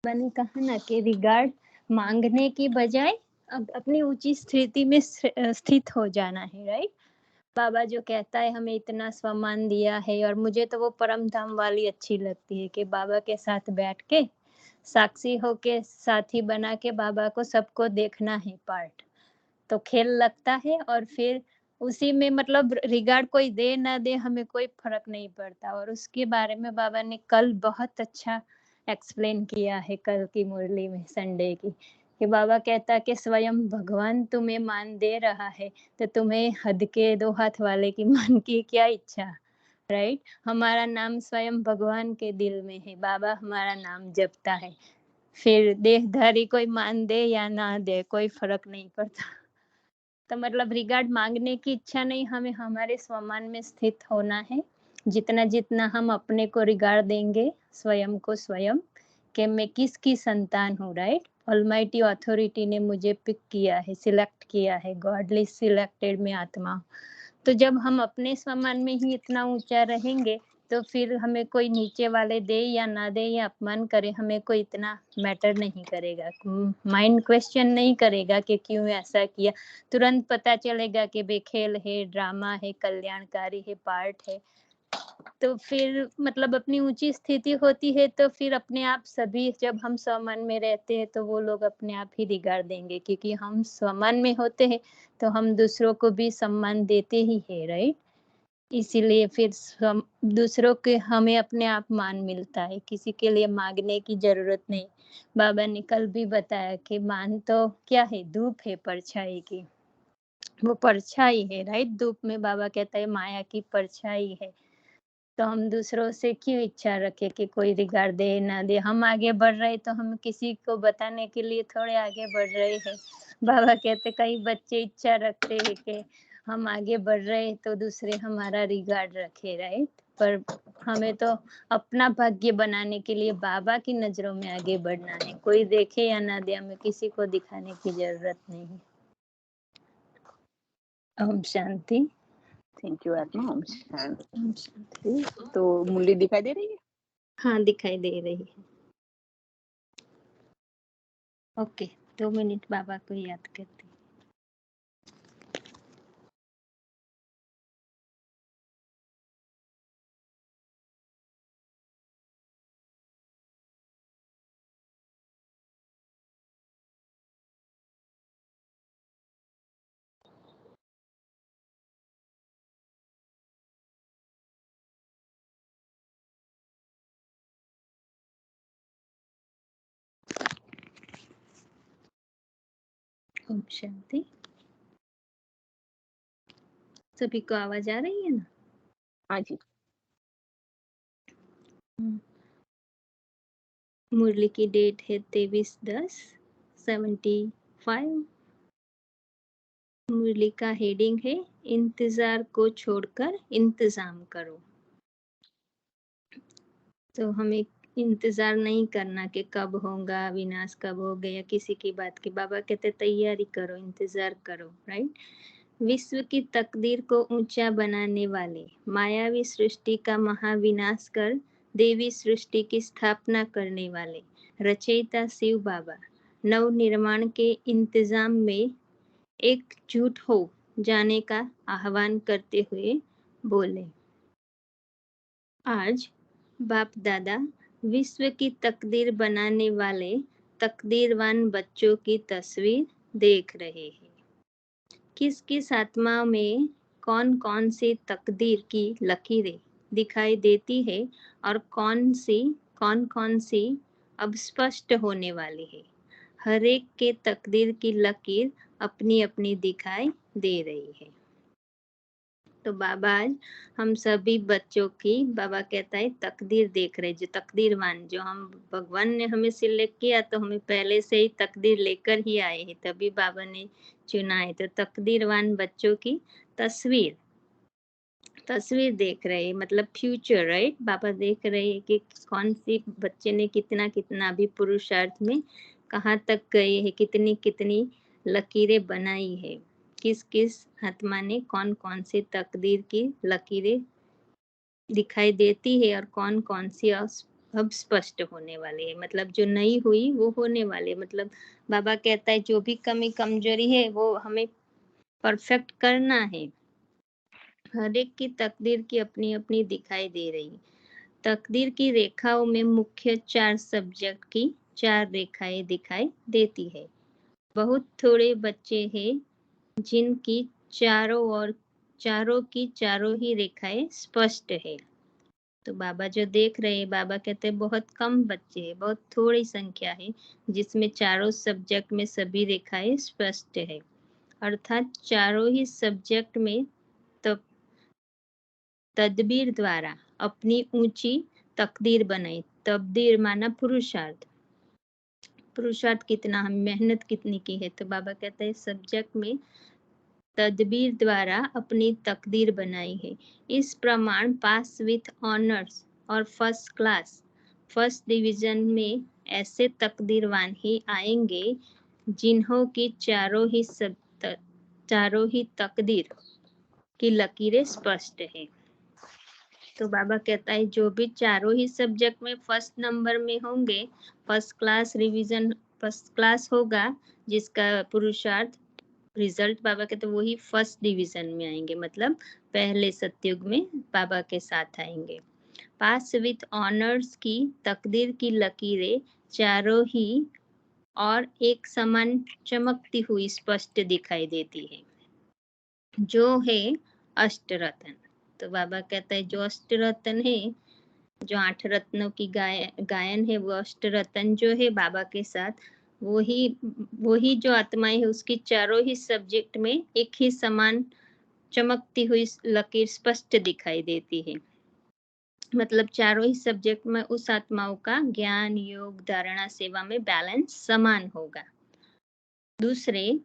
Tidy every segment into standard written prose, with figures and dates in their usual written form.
मैंने कहा ना कि रिगार्ड मांगने की बजाय अब अपनी ऊंची स्थिति में स्थित हो जाना है, राइट। बाबा जो कहता है हमें इतना सम्मान दिया है, और मुझे तो वो परम धाम वाली अच्छी लगती है कि बाबा के साथ बैठ के साक्षी होके साथी बना के बाबा को सबको देखना है पार्ट, तो खेल लगता है। और फिर उसी में मतलब रिगार्ड कोई दे ना दे हमें कोई फर्क नहीं पड़ता। और उसके बारे में बाबा ने कल बहुत अच्छा एक्सप्लेन किया है, कल की मुरली में संडे की, कि बाबा कहता कि स्वयं भगवान तुम्हें मान दे रहा है, तो तुम्हें हद के दो हाथ वाले की मान की क्या इच्छा, राइट। हमारा नाम स्वयं भगवान के दिल में है, बाबा हमारा नाम जपता है, फिर देहधारी कोई मान दे या ना दे कोई फर्क नहीं पड़ता। तो मतलब रिगार्ड मांगने की इच्छा नहीं, हमें हमारे स्वमान में स्थित होना है। जितना जितना हम अपने को रिगार्ड देंगे, स्वयं को स्वयं, कि मैं किसकी संतान हूँ, राइट। ऑलमाइटी अथॉरिटी ने मुझे पिक किया है, सिलेक्ट किया है, गॉडली सिलेक्टेड में आत्मा हूँ। तो जब हम अपने स्वमान में ही इतना ऊंचा रहेंगे, तो फिर हमें कोई नीचे वाले दे या ना दे या अपमान करे, हमें कोई इतना मैटर नहीं करेगा। माइंड क्वेश्चन नहीं करेगा कि क्यों ऐसा किया, तुरंत पता चलेगा कि बेखेल है, ड्रामा है, कल्याणकारी है, पार्ट है। तो फिर मतलब अपनी ऊंची स्थिति होती है, तो फिर अपने आप सभी जब हम स्वमन में रहते हैं तो वो लोग अपने आप ही रिगार्ड देंगे, क्योंकि हम स्वमन में होते हैं तो हम दूसरों को भी सम्मान देते ही है, राइट। इसीलिए फिर दूसरों के हमें अपने आप मान मिलता है, किसी के लिए मांगने की जरूरत नहीं। बाबा ने कल भी बताया कि मान तो क्या है, धूप है परछाई की, वो परछाई है, राइट। धूप में बाबा कहता है माया की परछाई है। तो हम दूसरों से क्यों इच्छा रखें कि कोई रिगार्ड दे ना दे, हम आगे बढ़ रहे तो हम किसी को बताने के लिए थोड़े आगे बढ़ रहे हैं। बाबा कहते कई बच्चे इच्छा रखते हैं कि हम आगे बढ़ रहे तो दूसरे हमारा रिगार्ड रखे, राइट। पर हमें तो अपना भाग्य बनाने के लिए बाबा की नजरों में आगे बढ़ना है, कोई देखे या ना दे हमें किसी को दिखाने की जरूरत नहीं है। ओम शांति। थैंक यू आत्मा। ओम शांति। ओम शांति। तो मुरली दिखाई दे रही है? हाँ दिखाई दे रही है। ओके, 2 मिनट बाबा को याद करती। ओम शांति। सभी को आवाज आ रही है ना? हाँ जी। मुरली की डेट है 23/10/75। मुरली का हेडिंग है इंतजार को छोड़कर इंतजाम करो। तो हमें इंतजार नहीं करना कि कब होगा, विनाश कब हो गया, किसी की बात की। बाबा कहते तैयारी करो, इंतजार करो, राइट। विश्व की तकदीर को ऊंचा बनाने वाले, मायावी सृष्टि का महाविनाश कर देवी सृष्टि की स्थापना करने वाले रचयिता शिव बाबा नव निर्माण के इंतजाम में एकजुट हो जाने का आह्वान करते हुए बोले, आज बाप दादा विश्व की तकदीर बनाने वाले तकदीरवान बच्चों की तस्वीर देख रहे हैं। किस किस आत्मा में कौन कौन सी तकदीर की लकीरें दिखाई देती है और कौन कौन सी अब स्पष्ट होने वाली है। हर एक के तकदीर की लकीर अपनी अपनी दिखाई दे रही है। तो बाबा आज हम सभी बच्चों की, बाबा कहता है तकदीर देख रहे, जो तकदीरवान, जो हम भगवान ने हमें सिलेक्ट किया तो हमें पहले से ही तकदीर लेकर ही आए हैं, तभी बाबा ने चुना है। तो तकदीरवान बच्चों की तस्वीर देख रहे, मतलब फ्यूचर, राइट। बाबा देख रहे हैं कि कौन सी बच्चे ने कितना कितना अभी पुरुषार्थ में कहाँ तक गए हैं, कितनी कितनी लकीरें बनाई है, किस किस आत्मा ने कौन कौन सी तकदीर की लकीरें दिखाई देती है और कौन कौन सी अब स्पष्ट होने वाली है, मतलब जो नहीं हुई वो होने वाली है। मतलब बाबा कहता है जो भी कमी कमजोरी है वो हमें परफेक्ट करना है। हर एक की तकदीर की अपनी अपनी दिखाई दे रही है। तकदीर की रेखाओं में मुख्य 4 सब्जेक्ट की 4 रेखाएं दिखाई देती है। बहुत थोड़े बच्चे हैं जिनकी चारों की चारों ही रेखाएं स्पष्ट है। तो बाबा जो देख रहे हैं, बाबा कहते हैं बहुत कम बच्चे हैं, बहुत थोड़ी संख्या है जिसमें चारों सब्जेक्ट में सभी रेखाएं स्पष्ट है। अर्थात चारों ही सब्जेक्ट में तदबीर द्वारा अपनी ऊंची तकदीर बनाई। तकदीर माना पुरुषार्थ। पुरुषार्थ कितना, हम मेहनत कितनी की है। तो बाबा कहते हैं सब्जेक्ट में तदबीर द्वारा अपनी तकदीर बनाई है। इस प्रमाण पास विथ ऑनर्स और फर्स्ट क्लास, फर्स्ट डिवीजन में ऐसे तकदीरवान ही आएंगे जिन्हों की चारों ही तकदीर की लकीरें स्पष्ट है। तो बाबा कहता है जो भी चारों ही सब्जेक्ट में फर्स्ट नंबर में होंगे, first class revision first class होगा, जिसका पुरुषार्थ रिजल्ट बाबा कहते हैं वही फर्स्ट डिवीजन में आएंगे, मतलब पहले सतयुग में बाबा के साथ आएंगे। पास विथ ऑनर्स की तकदीर की लकीरें चारों ही और एक समान चमकती हुई स्पष्ट दिखाई देती है, जो है अष्टरत्न। तो बाबा कहता है जो अष्टरत्न है, जो 8 रत्नों की गायन है, वो अष्टरत्न जो है बाबा के साथ, वही जो आत्माएं है उसकी चारों ही सब्जेक्ट में एक ही समान चमकती हुई लकीर स्पष्ट दिखाई देती है। मतलब चारों ही सब्जेक्ट में उस आत्माओं का ज्ञान, योग, धारणा, सेवा में बैलेंस समान होगा। दूसरे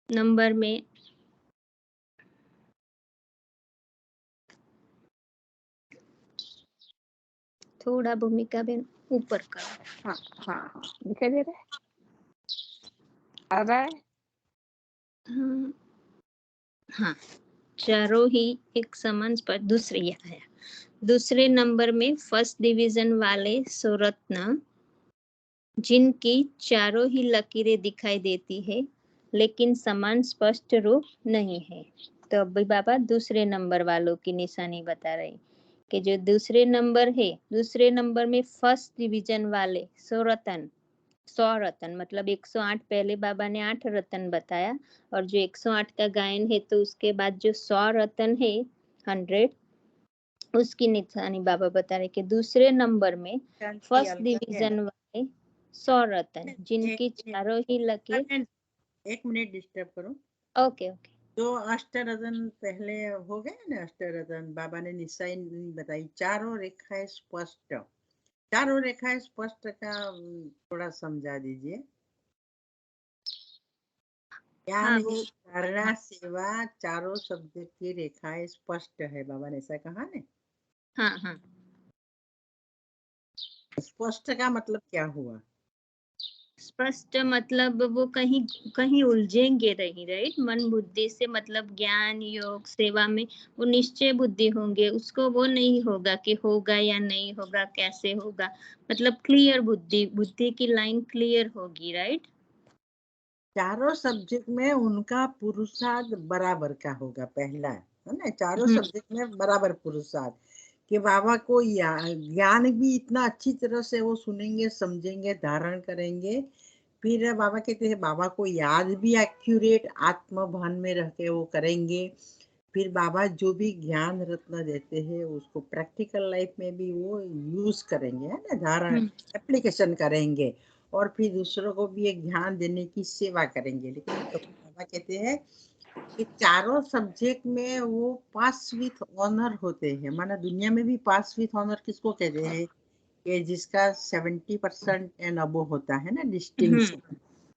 नंबर में थोड़ा भूमिका में ऊपर करो। हाँ हाँ हाँ, दिखाई दे रहा है, आ रहा है। हाँ, चारों ही एक समान स्पष्ट। दूसरे नंबर में फर्स्ट डिवीजन वाले स्वरत्न, जिनकी चारों ही लकीरें दिखाई देती है लेकिन समान स्पष्ट रूप नहीं है। तो अभी बाबा दूसरे नंबर वालों की निशानी बता रहे कि जो दूसरे नंबर है, दूसरे नंबर में फर्स्ट डिवीजन वाले 100 रतन, मतलब 108, पहले बाबा ने 8 रतन बताया, और जो 108 का गायन है तो उसके बाद जो 100 रतन है 100, उसकी निशानी बाबा बता रहे कि दूसरे नंबर में फर्स्ट डिवीजन वाले 100 रतन, जिनकी चारों ही लकीर। एक मिनट डिस्टर्ब करो। Okay okay. जो अष्टरत्न पहले हो गए ना, अष्टरत्न बाबा ने निशानी बताई, चारों रेखाएं स्पष्ट। चारों रेखाएं स्पष्ट का थोड़ा समझा दीजिए। ज्ञान, हाँ योग, धारणा, सेवा, चारों शब्द की रेखाएं स्पष्ट है, बाबा ने ऐसा कहा ना। हाँ हाँ, स्पष्ट का मतलब क्या हुआ? स्पष्ट मतलब वो कहीं कहीं उलझेंगे नहीं, राइट। मन बुद्धि से, मतलब ज्ञान, योग, सेवा में वो निश्चय बुद्धि होंगे, उसको वो नहीं होगा कि होगा या नहीं होगा, कैसे होगा। मतलब क्लियर बुद्धि की लाइन क्लियर होगी, राइट। चारों सब्जेक्ट में उनका पुरुषार्थ बराबर का होगा, पहला है ना। चारों सब्जेक्ट में बराबर पुरुषार्थ, कि बाबा को ज्ञान भी इतना अच्छी तरह से वो सुनेंगे, समझेंगे, धारण करेंगे। फिर बाबा कहते हैं बाबा को याद भी एक्यूरेट आत्मभान में रह के वो करेंगे। फिर बाबा जो भी ज्ञान रत्न देते हैं उसको प्रैक्टिकल लाइफ में भी वो यूज करेंगे, है ना, धारण एप्लीकेशन करेंगे। और फिर दूसरों को भी एक ध्यान देने की सेवा करेंगे। लेकिन तो बाबा कहते हैं कि चारों सब्जेक्ट में वो पास विथ ऑनर होते हैं। माना दुनिया में भी पास विथ ऑनर किसको कहते हैं, कि जिसका 70% एंड अबो होता है ना, डिस्टिंक्शन,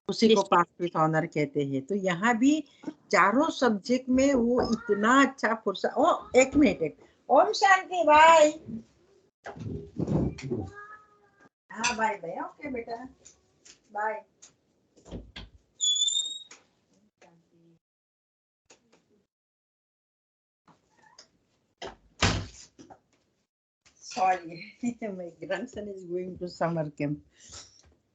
उसी को पास विथ ऑनर कहते हैं। तो यहाँ भी चारों सब्जेक्ट में वो इतना अच्छा फुर्सत। ओ एक मिनट, ओम शांति, बाय। हाँ बाय बाय, ओके बेटा, बाय। और ये my grandson is going to summer camp.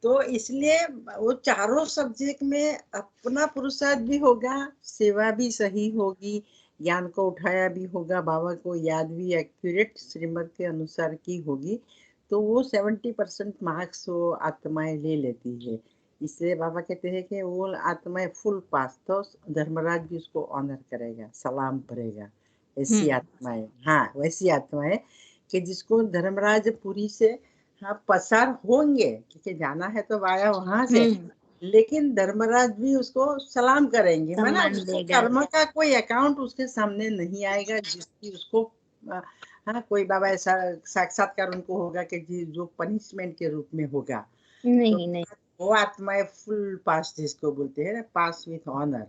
तो इसलिए वो चारों सब्जेक्ट में अपना पुरुषार्थ भी होगा, सेवा भी सही होगी, ज्ञान को उठाया भी होगा, बाबा को याद भी एक्यूरेट श्रीमत के अनुसार की होगी, तो वो 70% मार्क्स वो आत्माएं ले लेती है। इसलिए बाबा कहते हैं कि वो आत्माएं फुल पास, तो धर्मराज भी उसको ऑनर करेगा, सलाम करेगा। ऐसी आत्माएं, हाँ वैसी आत्माएं कि जिसको धर्मराज पूरी से हाँ पसार होंगे, क्योंकि जाना है तो आया वहां से, लेकिन धर्मराज भी उसको सलाम करेंगे, माना उसके कर्म का कोई अकाउंट उसके सामने नहीं आएगा, जिसकी उसको हाँ कोई बाबा ऐसा साक्षात्कार उनको होगा कि जी जो पनिशमेंट के रूप में होगा, नहीं तो नहीं वो आत्माएं फुल पास जिसको बोलते हैं ना, पास विथ ऑनर।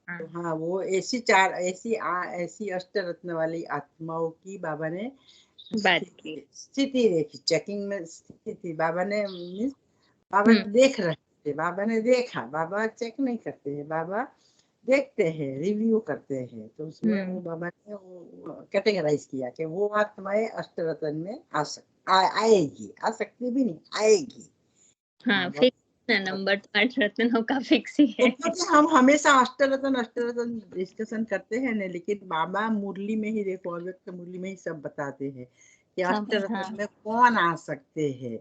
तो हाँ वो ऐसी अष्ट रत्न वाली आत्माओं की बाबा ने स्थिति देखी, चेकिंग में स्थिति बाबा ने मीन्स बाबा देख रहे थे, बाबा ने देखा, बाबा चेक नहीं करते हैं, बाबा देखते हैं, रिव्यू करते हैं, तो उसमें वो बाबा ने कैटेगराइज किया कि वो आत्माएं अष्टरत्न में आएगी, आ सकती भी नहीं, आएगी। हाँ फिक्स नंबर तो 8 रत्नों का फिक्स ही है। तो हम हमेशा अष्टरत्न डिस्कशन करते हैं ना, लेकिन बाबा मुरली में ही देखो, अव्यक्त मुरली में ही सब बताते हैं कि अष्टरत्न में कौन आ सकते हैं,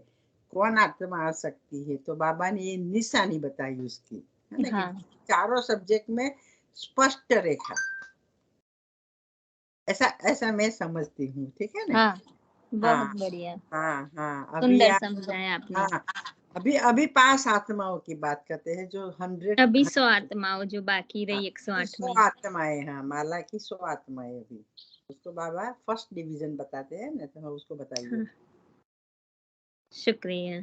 कौन आत्मा आ सकती है। तो बाबा ने ये निशानी बताई उसकी, है ना, कि चारों सब्जेक्ट में स्पष्ट रेखा, ऐसा मैं समझती हूँ, ठीक है ना। हाँ, बहुत बढ़िया। हाँ हाँ सुंदर समझाया आपने। हाँ अभी 5 आत्माओं की बात करते हैं, जो 100 अभी 100 आत्माओं जो बाकी रही 108 में। 100 आत्माएं, हाँ माला की 100 आत्माएं अभी, उसको बाबा फर्स्ट डिवीजन बताते हैं ना, तो उसको बताइए। हाँ। शुक्रिया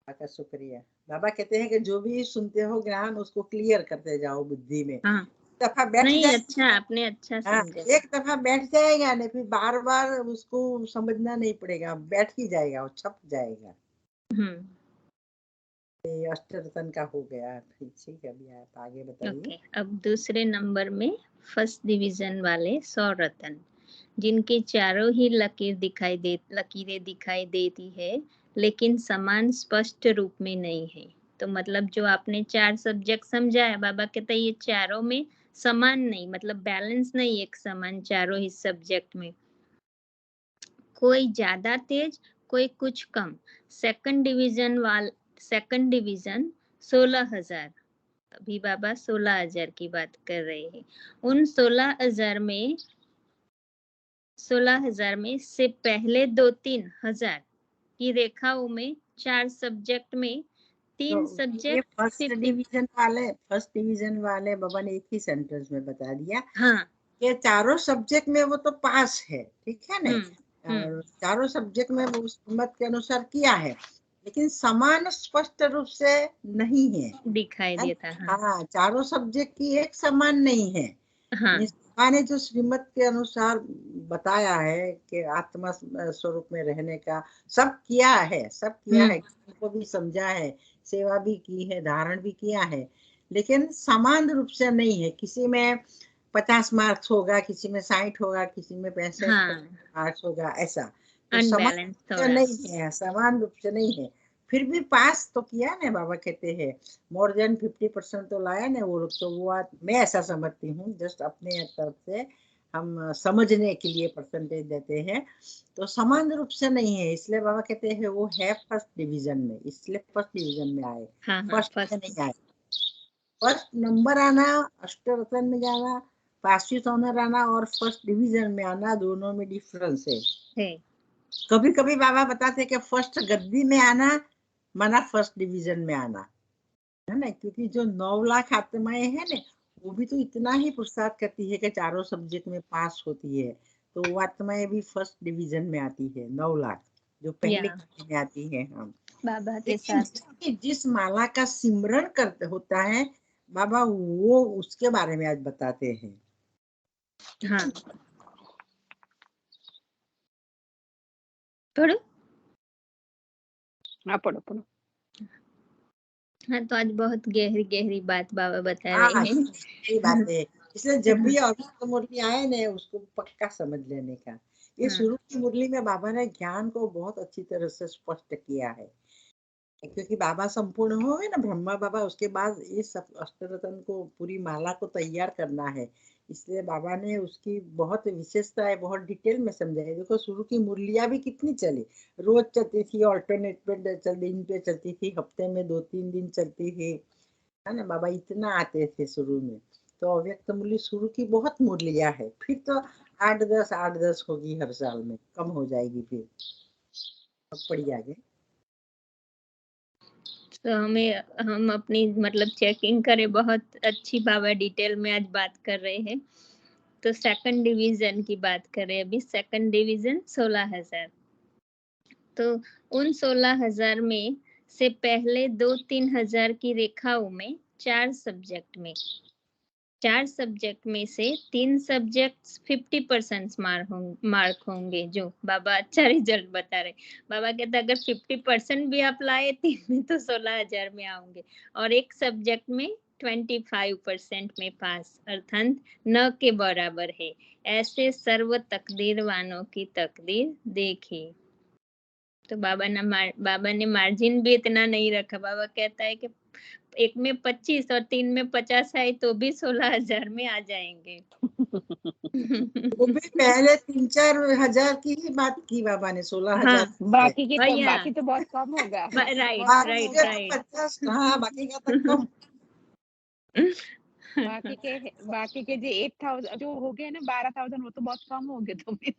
का शुक्रिया। बाबा कहते हैं कि जो भी सुनते हो ज्ञान, उसको क्लियर करते जाओ बुद्धि में। हाँ। दफा बैठ नहीं, जाए, अच्छा आपने अच्छा समझा। एक दफा बैठ जाएगा नहीं, फिर बार बार उसको समझना नहीं पड़ेगा, बैठ ही जाएगा, वो छप जाएगा। अष्टरत्न का हो गया, ठीक है, अभी आप आगे बताइए। अब दूसरे नंबर में फर्स्ट डिवीजन वाले 100 रत्न, जिनके चारों ही लकीरें दिखाई देती है, लेकिन समान स्पष्ट रूप में नहीं है। तो मतलब जो आपने 4 सब्जेक्ट समझाया, बाबा कहते हैं ये चारों में समान नहीं, मतलब बैलेंस नहीं एक समान चारों ही सब्जेक्ट में, कोई ज्यादा तेज, कोई कुछ कम। सेकंड डिवीजन 16,000, अभी बाबा 16,000 की बात कर रहे हैं। उन 16,000 में से पहले 2-3 हजार की रेखाओं में 4 सब्जेक्ट में 3 सब्जेक्ट फर्स्ट डिवीजन वाले बाबा ने एक ही सेंटेंस में बता दिया। हाँ, कि चारों सब्जेक्ट में वो तो पास है, ठीक है ना, चारों सब्जेक्ट में वो उस मत के अनुसार किया है, लेकिन समान स्पष्ट रूप से नहीं है, दिखाई देता। हाँ चारों सब्जेक्ट की एक समान नहीं है। ने जो श्रीमत के अनुसार बताया है कि आत्मा स्वरूप में रहने का सब किया है, उनको भी समझा है, सेवा भी की है, धारण भी किया है, लेकिन समान रूप से नहीं है। किसी में 50 मार्क्स होगा, किसी में 60 होगा, किसी में 65 मार्क्स होगा, ऐसा तो समान रूप से नहीं है। फिर भी पास तो किया ना, बाबा कहते हैं मोर देन 50% तो लाया ना वो लोग, तो वो मैं ऐसा समझती हूँ, जस्ट अपने तरफ से हम समझने के लिए परसेंटेज देते हैं, तो समान रूप से नहीं है, इसलिए बाबा कहते हैं वो है फर्स्ट डिवीजन में, इसलिए फर्स्ट डिवीजन में आए, फर्स्ट में नहीं आए। फर्स्ट नंबर आना, अष्टरत्न में जाना, पासवी ऑनर आना और फर्स्ट डिवीजन में आना, दोनों में डिफरेंस है। कभी कभी बाबा बताते हैं कि फर्स्ट गद्दी में आना माना फर्स्ट डिवीजन में आना, है ना, क्योंकि जो 9 लाख आत्माएं हैं ना, वो भी तो इतना ही पुरुषार्थ करती है कि चारों सब्जेक्ट में पास होती है, तो वो आत्माएं भी फर्स्ट डिवीजन में आती है, 9 लाख जो पहले में आती है। हम बाबा के साथ जिस माला का सिमरन करते होता है बाबा, वो उसके बारे में आज बताते हैं। हाँ, पढ़ो। हाँ पढ़ो पढ़ो। हाँ, तो आज बहुत गहरी गहरी बात बाबा बता रहे हैं। सही बात है, इसलिए जब भी अव्यक्त मुरली आए ना उसको पक्का समझ लेने का। ये शुरू की मुरली में बाबा ने ज्ञान को बहुत अच्छी तरह से स्पष्ट किया है, क्योंकि बाबा संपूर्ण हो गए ना ब्रह्मा बाबा, उसके बाद ये सब अष्टरत्न को पूरी माला को तैयार करना है, इसलिए बाबा ने उसकी बहुत विशेषता है, बहुत डिटेल में समझाया। देखो शुरू की मुरलियां भी कितनी चली, रोज चलती थी, ऑल्टरनेट पे दिन पे चलती थी, हफ्ते में 2-3 दिन चलती थी, है ना। बाबा इतना आते थे शुरू में। तो अव्यक्त मुरली शुरू की बहुत मुरलियां है, फिर तो 8-10 होगी हर साल में, कम हो जाएगी फिर, अब पड़ी आगे। तो हम अपनी मतलब चेकिंग करें, बहुत अच्छी बाबा डिटेल में आज बात कर रहे हैं। तो सेकंड डिवीजन की बात करें, अभी सेकंड डिवीजन 16,000। तो उन 16,000 में से पहले 2-3 हजार की रेखाओं में 4 सब्जेक्ट में से 3 सब्जेक्ट 50% मार्क होंगे, जो बाबा अच्छा रिजल्ट बता रहे। बाबा कहते अगर 50% भी आप लाए 3 में तो 16,000 में आओगे, और एक सब्जेक्ट में 25% में पास, अर्थात न के बराबर है। ऐसे सर्व तकदीरवानों की तकदीर देखिए। तो बाबा ने मार्जिन भी इतना नहीं रखा। बाबा कहता है कि एक में 25 और 3 में 50 आए तो भी 16,000 में आ जाएंगे। वो भी पहले 3-4 हजार की ही बात की बाबा ने, 16,000। हाँ, बाकी तो बहुत कम होगा। राइट। 50, हाँ बाकी का तो कम। बाकी के जो 8,000 जो हो गए ना, 12,000, वो तो बहुत कम हो गए तुम्हें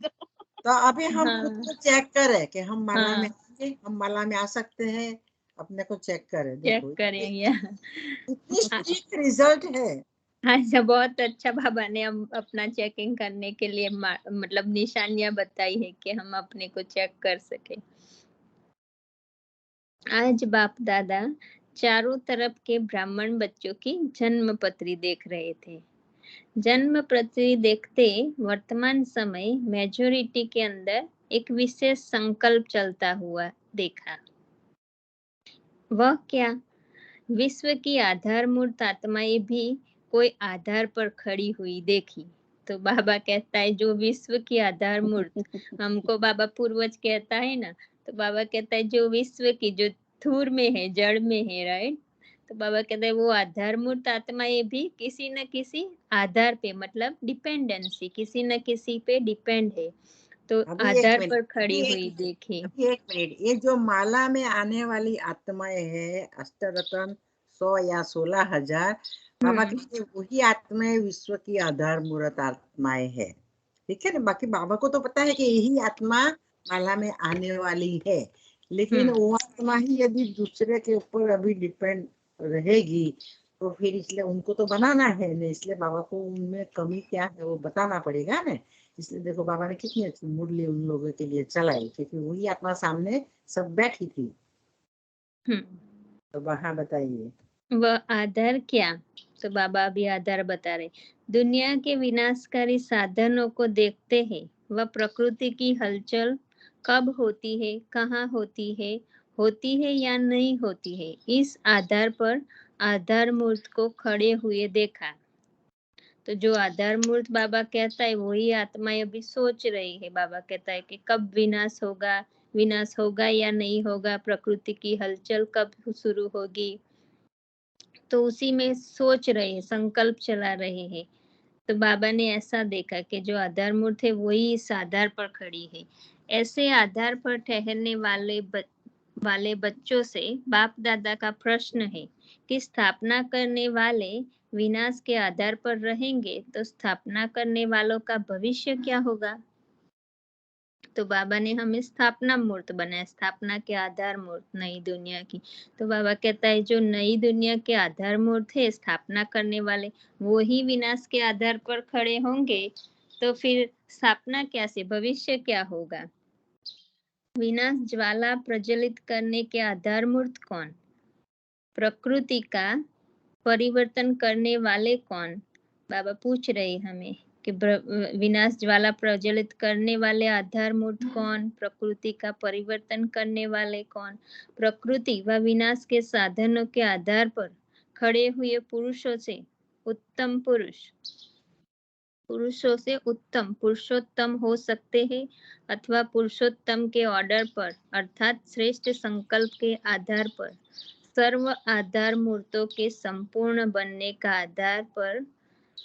तो अभी हम खुद को चेक करें कि हम माला में हाँ, आएंगे, हम माला में आ सकते हैं, अपने को चेक करें। चेक देखो करें या इतनी स्ट्रिक्ट रिजल्ट है। अच्छा, बहुत अच्छा बाबा ने हम अपना चेकिंग करने के लिए मतलब निशानियां बताई है कि हम अपने को चेक कर सके। आज बाप दादा चारों तरफ के ब्राह्मण बच्चों की जन्म पत्री देख रहे थे। जन्म पत्री देखते वर्तमान समय मेजोरिटी के अंदर एक विशेष संकल्प चलता हुआ देखा। वह क्या? विश्व की आधारमूर्त आत्माएं भी कोई आधार पर खड़ी हुई देखी। तो बाबा कहता है जो विश्व की आधारमूर्त, हमको बाबा पूर्वज कहता है ना, तो बाबा कहता है जो विश्व की, जो धूर में है, जड़ में है, राइट। तो बाबा कहता है वो आधारमूर्त आत्माएं भी किसी न किसी आधार पे, मतलब डिपेंडेंसी, किसी न किसी पे डिपेंड है, तो अभी एक आधार मिनट पर खड़ी हुई देखी। ये जो माला में आने वाली आत्माएं है, अष्टरत्न 100 या 16,000, बाबा कहते वही आत्माएं विश्व की आधार मूर्त आत्माएं है। ठीक है ना। बाकी बाबा को तो पता है कि यही आत्मा माला में आने वाली है, लेकिन वो आत्मा ही यदि दूसरे के ऊपर अभी डिपेंड रहेगी तो फिर इसलिए उनको तो बनाना है ना, इसलिए बाबा को उनमें कमी क्या है वो बताना पड़ेगा ना। इसलिए देखो बाबा ने कितनी अच्छी मुरली उन लोगों के लिए चलाई, क्योंकि वही आत्मा सामने सब बैठी थी। तो वहाँ बताइए वह आधार क्या? तो बाबा अभी आधार बता रहे। दुनिया के विनाशकारी साधनों को देखते हैं, वह प्रकृति की हलचल कब होती है, कहाँ होती है या नहीं होती है, इस आधार पर आधार मूर्त को खड़े हुए देखा। तो जो आधार मूर्त बाबा कहता है वही आत्माएं अभी सोच रही है। बाबा कहता है कि कब विनाश होगा या नहीं होगा, प्रकृति की हलचल कब शुरू होगी, तो उसी में सोच रहे हैं, संकल्प चला रहे हैं। तो बाबा ने ऐसा देखा कि जो आधार मूर्त है वही इस आधार पर खड़ी है। ऐसे आधार पर ठहरने वाले बच्चों से बाप दादा का प्रश्न है कि स्थापना करने वाले विनाश के आधार पर रहेंगे तो स्थापना करने वालों का भविष्य क्या होगा। तो बाबा ने हमें स्थापना मूर्त बनाया, स्थापना के आधार मूर्त नई दुनिया की। तो बाबा कहता है जो नई दुनिया के आधार मूर्त है, स्थापना करने वाले, वो ही विनाश के आधार पर खड़े होंगे, तो फिर स्थापना क्या से भविष्य क्या होगा। विनाश ज्वाला प्रज्वलित करने के आधार मूर्त कौन? प्रकृति का परिवर्तन करने वाले कौन? बाबा पूछ रहे हमें कि विनाश ज्वाला प्रज्वलित करने वाले आधार मूर्त कौन, प्रकृति का परिवर्तन करने वाले कौन। प्रकृति व विनाश के साधनों के आधार पर खड़े हुए पुरुषों से उत्तम पुरुष पुरुषों से उत्तम पुरुषोत्तम हो सकते हैं अथवा पुरुषोत्तम के ऑर्डर पर अर्थात श्रेष्ठ संकल्प के आधार पर सर्व आधार मूर्तों के संपूर्ण बनने का आधार पर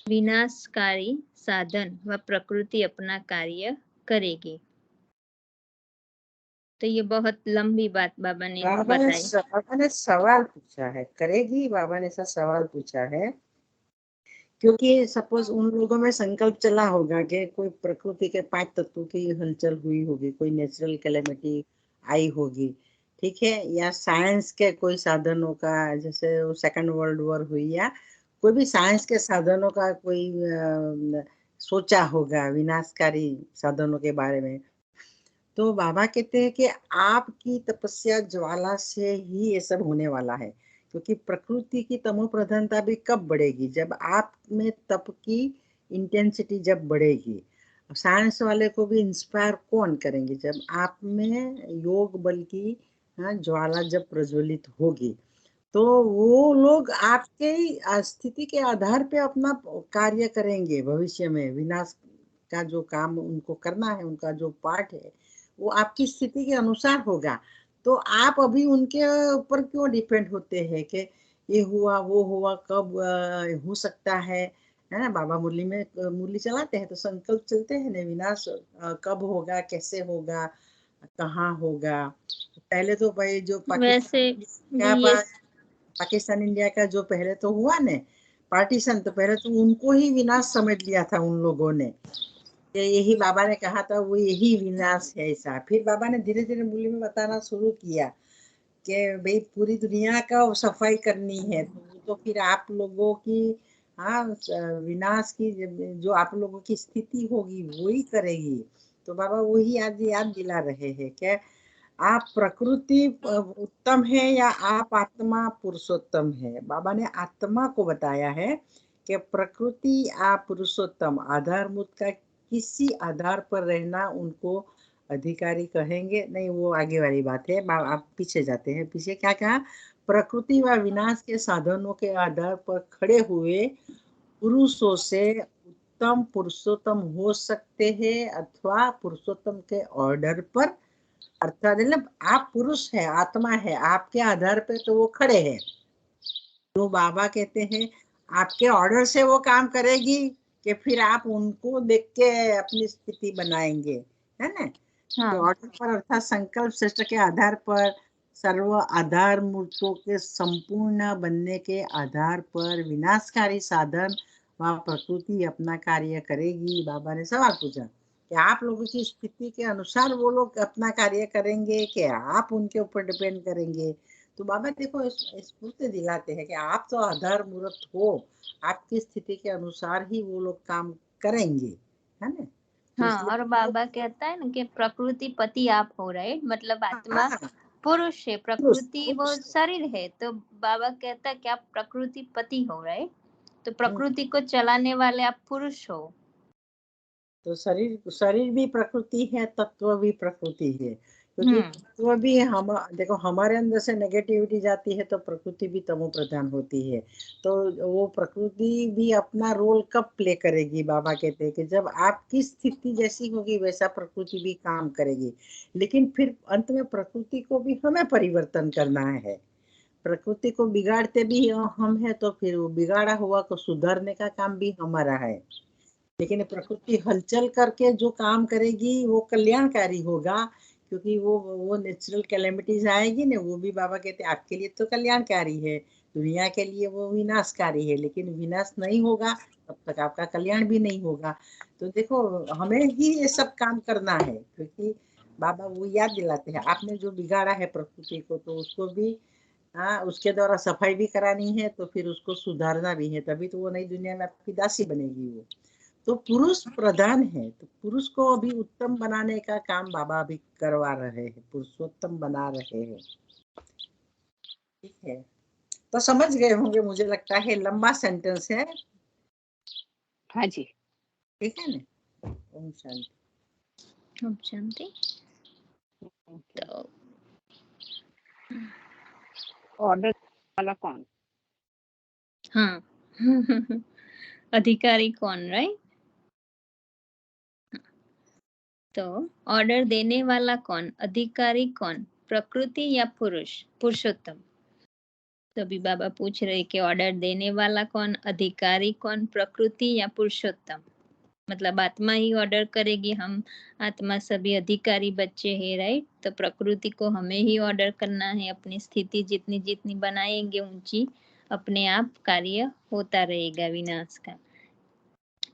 विनाशकारी साधन व प्रकृति अपना कार्य करेगी। तो ये बहुत लंबी बात बाबा ने बताई। बाबा ने सवाल पूछा है, करेगी, बाबा ने ऐसा सवाल पूछा है क्योंकि सपोज उन लोगों में संकल्प चला होगा कि कोई प्रकृति के 5 तत्वों की हलचल हुई होगी, कोई नेचुरल कैलेमिटी आई होगी, ठीक है, या साइंस के कोई साधनों का, जैसे सेकंड वर्ल्ड वॉर हुई, या कोई भी साइंस के साधनों का कोई सोचा होगा, विनाशकारी साधनों के बारे में। तो बाबा कहते हैं कि आपकी तपस्या ज्वाला से ही ये सब होने वाला है, क्योंकि प्रकृति की तमो प्रधानता भी कब बढ़ेगी, जब आप में तप की इंटेंसिटी जब बढ़ेगी। साइंस वाले को भी इंस्पायर कौन करेंगे, जब आप में योग बल की ज्वाला जब प्रज्वलित होगी, तो वो लोग आपके स्थिति के आधार पे अपना कार्य करेंगे। भविष्य में विनाश का जो काम उनको करना है, उनका जो पार्ट है, वो आपकी स्थिति के अनुसार होगा। तो आप अभी उनके ऊपर क्यों डिपेंड होते हैं कि ये हुआ वो हुआ, कब हो सकता है ना। बाबा मुरली में मुरली चलाते हैं तो संकल्प चलते हैं ना, विनाश कब होगा, कैसे होगा, कहाँ होगा। पहले तो भाई जो वैसे भी ये पाकिस्तान इंडिया का जो पहले तो हुआ ने पार्टीशन, तो पहले तो उनको ही विनाश समझ लिया था उन लोगों ने, यही बाबा ने कहा था वो यही विनाश है ऐसा। फिर बाबा ने धीरे धीरे मूल्य में बताना शुरू किया कि भाई पूरी दुनिया का सफाई करनी है, तो फिर आप लोगों की विनाश की जो आप लोगों की स्थिति होगी वही करेगी। तो बाबा वही आज याद दिला रहे हैं कि आप प्रकृति उत्तम है या आप आत्मा पुरुषोत्तम है। बाबा ने आत्मा को बताया है कि प्रकृति आप पुरुषोत्तम आधारभूत का किसी आधार पर रहना उनको अधिकारी कहेंगे नहीं, वो आगे वाली बात है। आप पीछे जाते हैं, पीछे क्या कहा, प्रकृति व विनाश के साधनों के आधार पर खड़े हुए पुरुषों से उत्तम पुरुषोत्तम हो सकते हैं अथवा पुरुषोत्तम के ऑर्डर पर, अर्थात मतलब आप पुरुष है, आत्मा है, आपके आधार पे तो वो खड़े हैं। तो बाबा कहते हैं आपके ऑर्डर से वो काम करेगी कि फिर आप उनको देख के अपनी स्थिति बनाएंगे, है ना। हाँ। तो ऑर्डर पर अर्थात संकल्प श्रेष्ठ के आधार पर सर्व आधार मूर्तों के संपूर्ण बनने के आधार पर विनाशकारी साधन व प्रकृति अपना कार्य करेगी। बाबा ने सवाल पूछा कि आप लोगों की स्थिति के अनुसार वो लोग अपना कार्य करेंगे कि आप उनके ऊपर डिपेंड करेंगे। तो बाबा देखो स्फूर्ति दिलाते हैं कि आप तो आधार मूर्त हो, आपकी स्थिति के अनुसार ही वो लोग काम करेंगे, है ना। हाँ, और बाबा कहता है ना कि प्रकृति पति आप हो, राइट, मतलब आत्मा पुरुष है, प्रकृति वो शरीर है। तो बाबा कहता है कि आप प्रकृति पति हो, राइट, तो प्रकृति को चलाने वाले आप पुरुष हो। तो शरीर भी प्रकृति है, तत्व भी प्रकृति है, क्योंकि तत्व भी हम देखो हमारे अंदर से नेगेटिविटी जाती है तो प्रकृति भी तमो प्रधान होती है। तो वो प्रकृति भी अपना रोल कब प्ले करेगी, बाबा कहते हैं कि जब आपकी स्थिति जैसी होगी वैसा प्रकृति भी काम करेगी। लेकिन फिर अंत में प्रकृति को भी हमें परिवर्तन करना है। प्रकृति को बिगाड़ते भी हम है, तो फिर वो बिगाड़ा हुआ को सुधारने का काम भी हमारा है। लेकिन प्रकृति हलचल करके जो काम करेगी वो कल्याणकारी होगा, क्योंकि वो नेचुरल कैलेमिटीज आएगी ना, वो भी बाबा कहते हैं आपके लिए तो कल्याणकारी है, दुनिया के लिए वो विनाशकारी है। लेकिन विनाश नहीं होगा तब तक आपका कल्याण भी नहीं होगा। तो देखो हमें ही ये सब काम करना है, क्योंकि बाबा वो याद दिलाते हैं आपने जो बिगाड़ा है प्रकृति को, तो उसको भी उसके द्वारा सफाई भी करानी है, तो फिर उसको सुधारना भी है, तभी तो वो नई दुनिया में आपकी दासी बनेगी वो। तो पुरुष प्रधान है, तो पुरुष को अभी उत्तम बनाने का काम बाबा अभी करवा रहे हैं, पुरुषोत्तम बना रहे हैं। ठीक है, तो समझ गए होंगे, मुझे लगता है लंबा सेंटेंस है। हाँ जी, ठीक है ना। ओम शांति। ओम शांति। तो ऑर्डर वाला कौन? हाँ अधिकारी कौन, राइट। तो ऑर्डर देने वाला कौन, अधिकारी कौन, प्रकृति या पुरुष, पुरुषोत्तम? तो अभी बाबा पूछ रहे कि ऑर्डर देने वाला कौन, अधिकारी कौन, प्रकृति या पुरुषोत्तम? मतलब आत्मा ही ऑर्डर करेगी, हम आत्मा सभी अधिकारी बच्चे हैं, राइट? तो प्रकृति को हमें ही ऑर्डर करना है, अपनी स्थिति जितनी जितनी बनाएंगे ऊंची, अपने आप कार्य होता रहेगा विनाश का।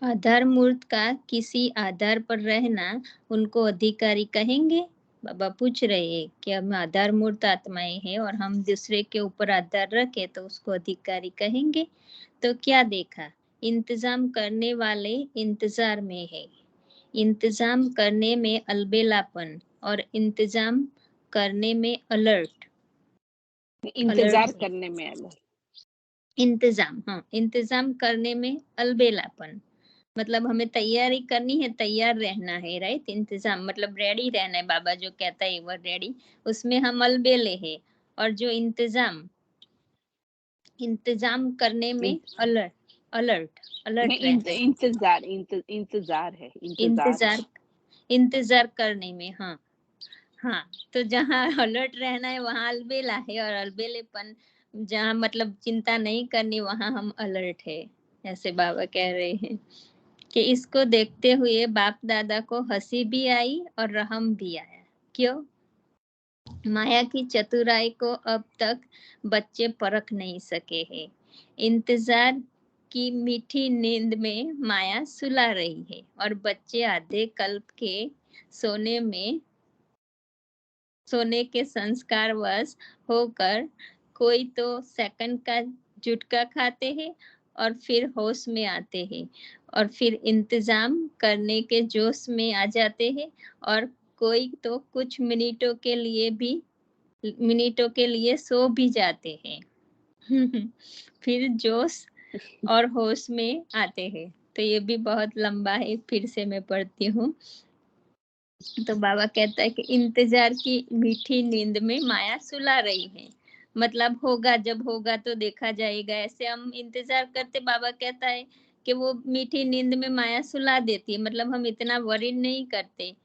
आधार मूर्त का किसी आधार पर रहना, उनको अधिकारी कहेंगे? बाबा पूछ रहे हैं कि हम आधार मूर्त आत्माएं हैं और हम दूसरे के ऊपर आधार रखे तो उसको अधिकारी कहेंगे? तो क्या देखा, इंतजाम करने वाले इंतजार में है, इंतजाम करने में अलबेलापन और इंतजाम करने में अलर्ट। इंतजार करने में अलर्ट, इंतजाम, हाँ, इंतजाम करने में अलबेलापन मतलब हमें तैयारी करनी है, तैयार रहना है, राइट? इंतजाम मतलब रेडी रहना है, बाबा जो कहता है वो रेडी, उसमें हम अलबेले हैं। और जो इंतजाम करने में अलर्ट, अलर्ट अलर्ट रहना है। इंतजार है, इंतजार, इंतजार करने में, हाँ हाँ। तो जहाँ अलर्ट रहना है वहाँ अलबेला है, और अलबेलेपन जहाँ मतलब चिंता नहीं करनी वहाँ हम अलर्ट है, ऐसे बाबा कह रहे हैं। कि इसको देखते हुए बाप दादा को हंसी भी आई और रहम भी आया। क्यों? माया की चतुराई को अब तक बच्चे परख नहीं सके हैं। इंतजार की मीठी नींद में माया सुला रही है और बच्चे आधे कल्प के सोने के संस्कार वश होकर कोई तो सेकंड का झुटका खाते हैं और फिर होश में आते हैं और फिर इंतजाम करने के जोश में आ जाते हैं, और कोई तो कुछ मिनटों के लिए सो भी जाते हैं। फिर जोश और होश में आते हैं। तो ये भी बहुत लंबा है, फिर से मैं पढ़ती हूँ। तो बाबा कहता है कि इंतजार की मीठी नींद में माया सुला रही है, मतलब होगा, जब होगा तो देखा जाएगा, ऐसे हम इंतजार करते। बाबा कहता है कि वो मीठी नींद में माया सुला देती है, मतलब हम इतना वरीड नहीं करते।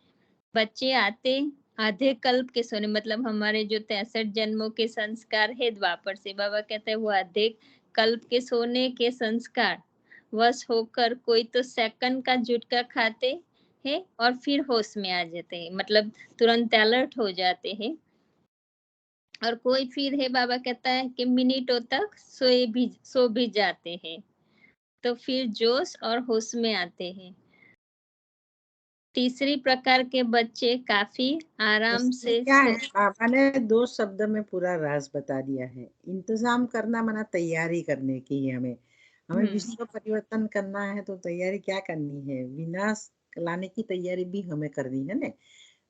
बच्चे आते आधे कल्प के सोने, मतलब हमारे जो 63 जन्मों के संस्कार है द्वापर से, बाबा कहता है वो आधे कल्प के सोने के संस्कार वश होकर कोई तो सेकंड का झुटका खाते है और फिर होश में आ जाते हैं, मतलब तुरंत अलर्ट हो जाते हैं। और कोई फिर है, बाबा कहता है कि मिनटों तक सो भी जाते हैं, तो फिर जोश और होश में आते हैं। तीसरी प्रकार के बच्चे काफी आराम से क्या है, बाबा ने 2 शब्द में पूरा राज बता दिया है। इंतजाम करना माना तैयारी करने की है, हमें विश्व परिवर्तन करना है तो तैयारी क्या करनी है, विनाश लाने की तैयारी भी हमें करनी है ना,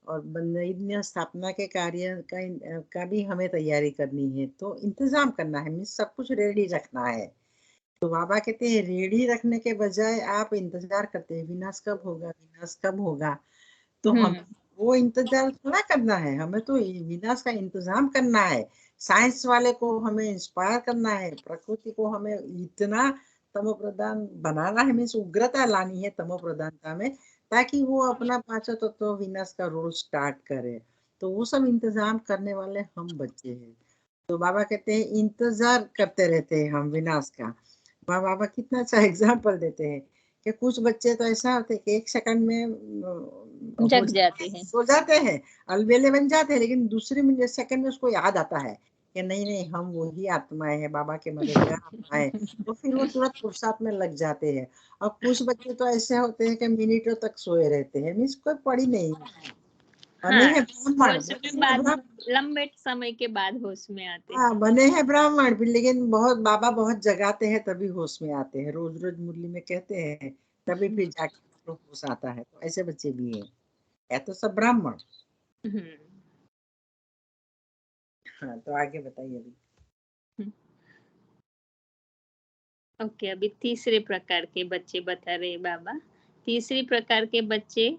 और नई स्थापना के कार्य का भी हमें तैयारी करनी है। तो इंतजाम करना है मीन्स सब कुछ रेडी रखना है। तो बाबा कहते हैं रेडी रखने के बजाय आप इंतजार करते हैं, विनाश कब होगा, विनाश कब होगा। तो हम वो इंतजार थोड़ा करना है, हमें तो विनाश का इंतजाम करना है। साइंस वाले को हमें इंस्पायर करना है, प्रकृति को हमें इतना तमो प्रधान बनाना है, मीन्स उग्रता लानी है तमो प्रधानता में, ताकि वो अपना पांचों तत्व विनाश का रोल स्टार्ट करे। तो वो सब इंतजाम करने वाले हम बच्चे हैं। तो बाबा कहते हैं इंतजार करते रहते हैं हम विनाश का। बाबा कितना अच्छा एग्जाम्पल देते हैं कि कुछ बच्चे तो ऐसा होते हैं कि 1 सेकंड में जग जाते हैं, सो जाते हैं, अलबेले बन जाते हैं, लेकिन दूसरे मिनट सेकंड में उसको याद आता है कि नहीं नहीं हम वही आत्माएं हैं, बाबा के मददगार आत्माएं। तो फिर वो तुरंत पुरुषार्थ में लग जाते हैं। और कुछ बच्चे तो ऐसे होते हैं कि मिनटों तक सोए रहते हैं, मीन्स कोई पढ़ी नहीं। बने हैं ब्राह्मण, लंबे समय के बाद होश में आते हैं। हाँ बने हैं ब्राह्मण भी, लेकिन बहुत बाबा बहुत जगाते हैं तभी होश में आते हैं, रोज रोज मुरली में कहते हैं, तभी फिर जाके उनको होश आता है। तो ऐसे बच्चे भी हैं, या तो सब ब्राह्मण। हाँ तो आगे बताइए अभी। ओके, अभी तीसरे प्रकार के बच्चे बता रहे बाबा। तीसरी प्रकार के बच्चे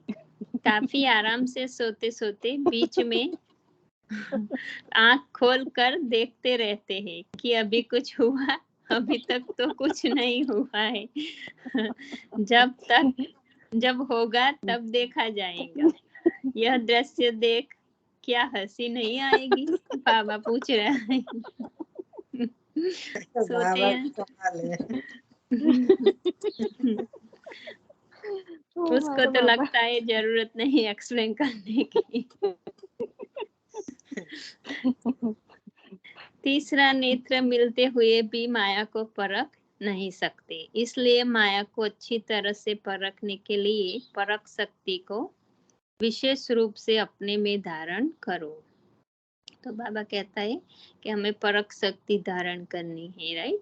काफी आराम से सोते सोते बीच में आंख खोल कर देखते रहते हैं कि अभी कुछ हुआ, अभी तक तो कुछ नहीं हुआ है। जब होगा तब देखा जाएगा। यह दृश्य देख क्या हंसी नहीं आएगी? बाबा पूछ रहे हैं। सोते बाबा हैं। कमाल है। उसको तो लगता है जरूरत नहीं एक्सप्लेन करने की। तीसरा नेत्र मिलते हुए भी माया को परख नहीं सकते, इसलिए माया को अच्छी तरह से परखने के लिए परख शक्ति को विशेष रूप से अपने में धारण करो। तो बाबा कहता है कि हमें परख शक्ति धारण करनी है, राइट।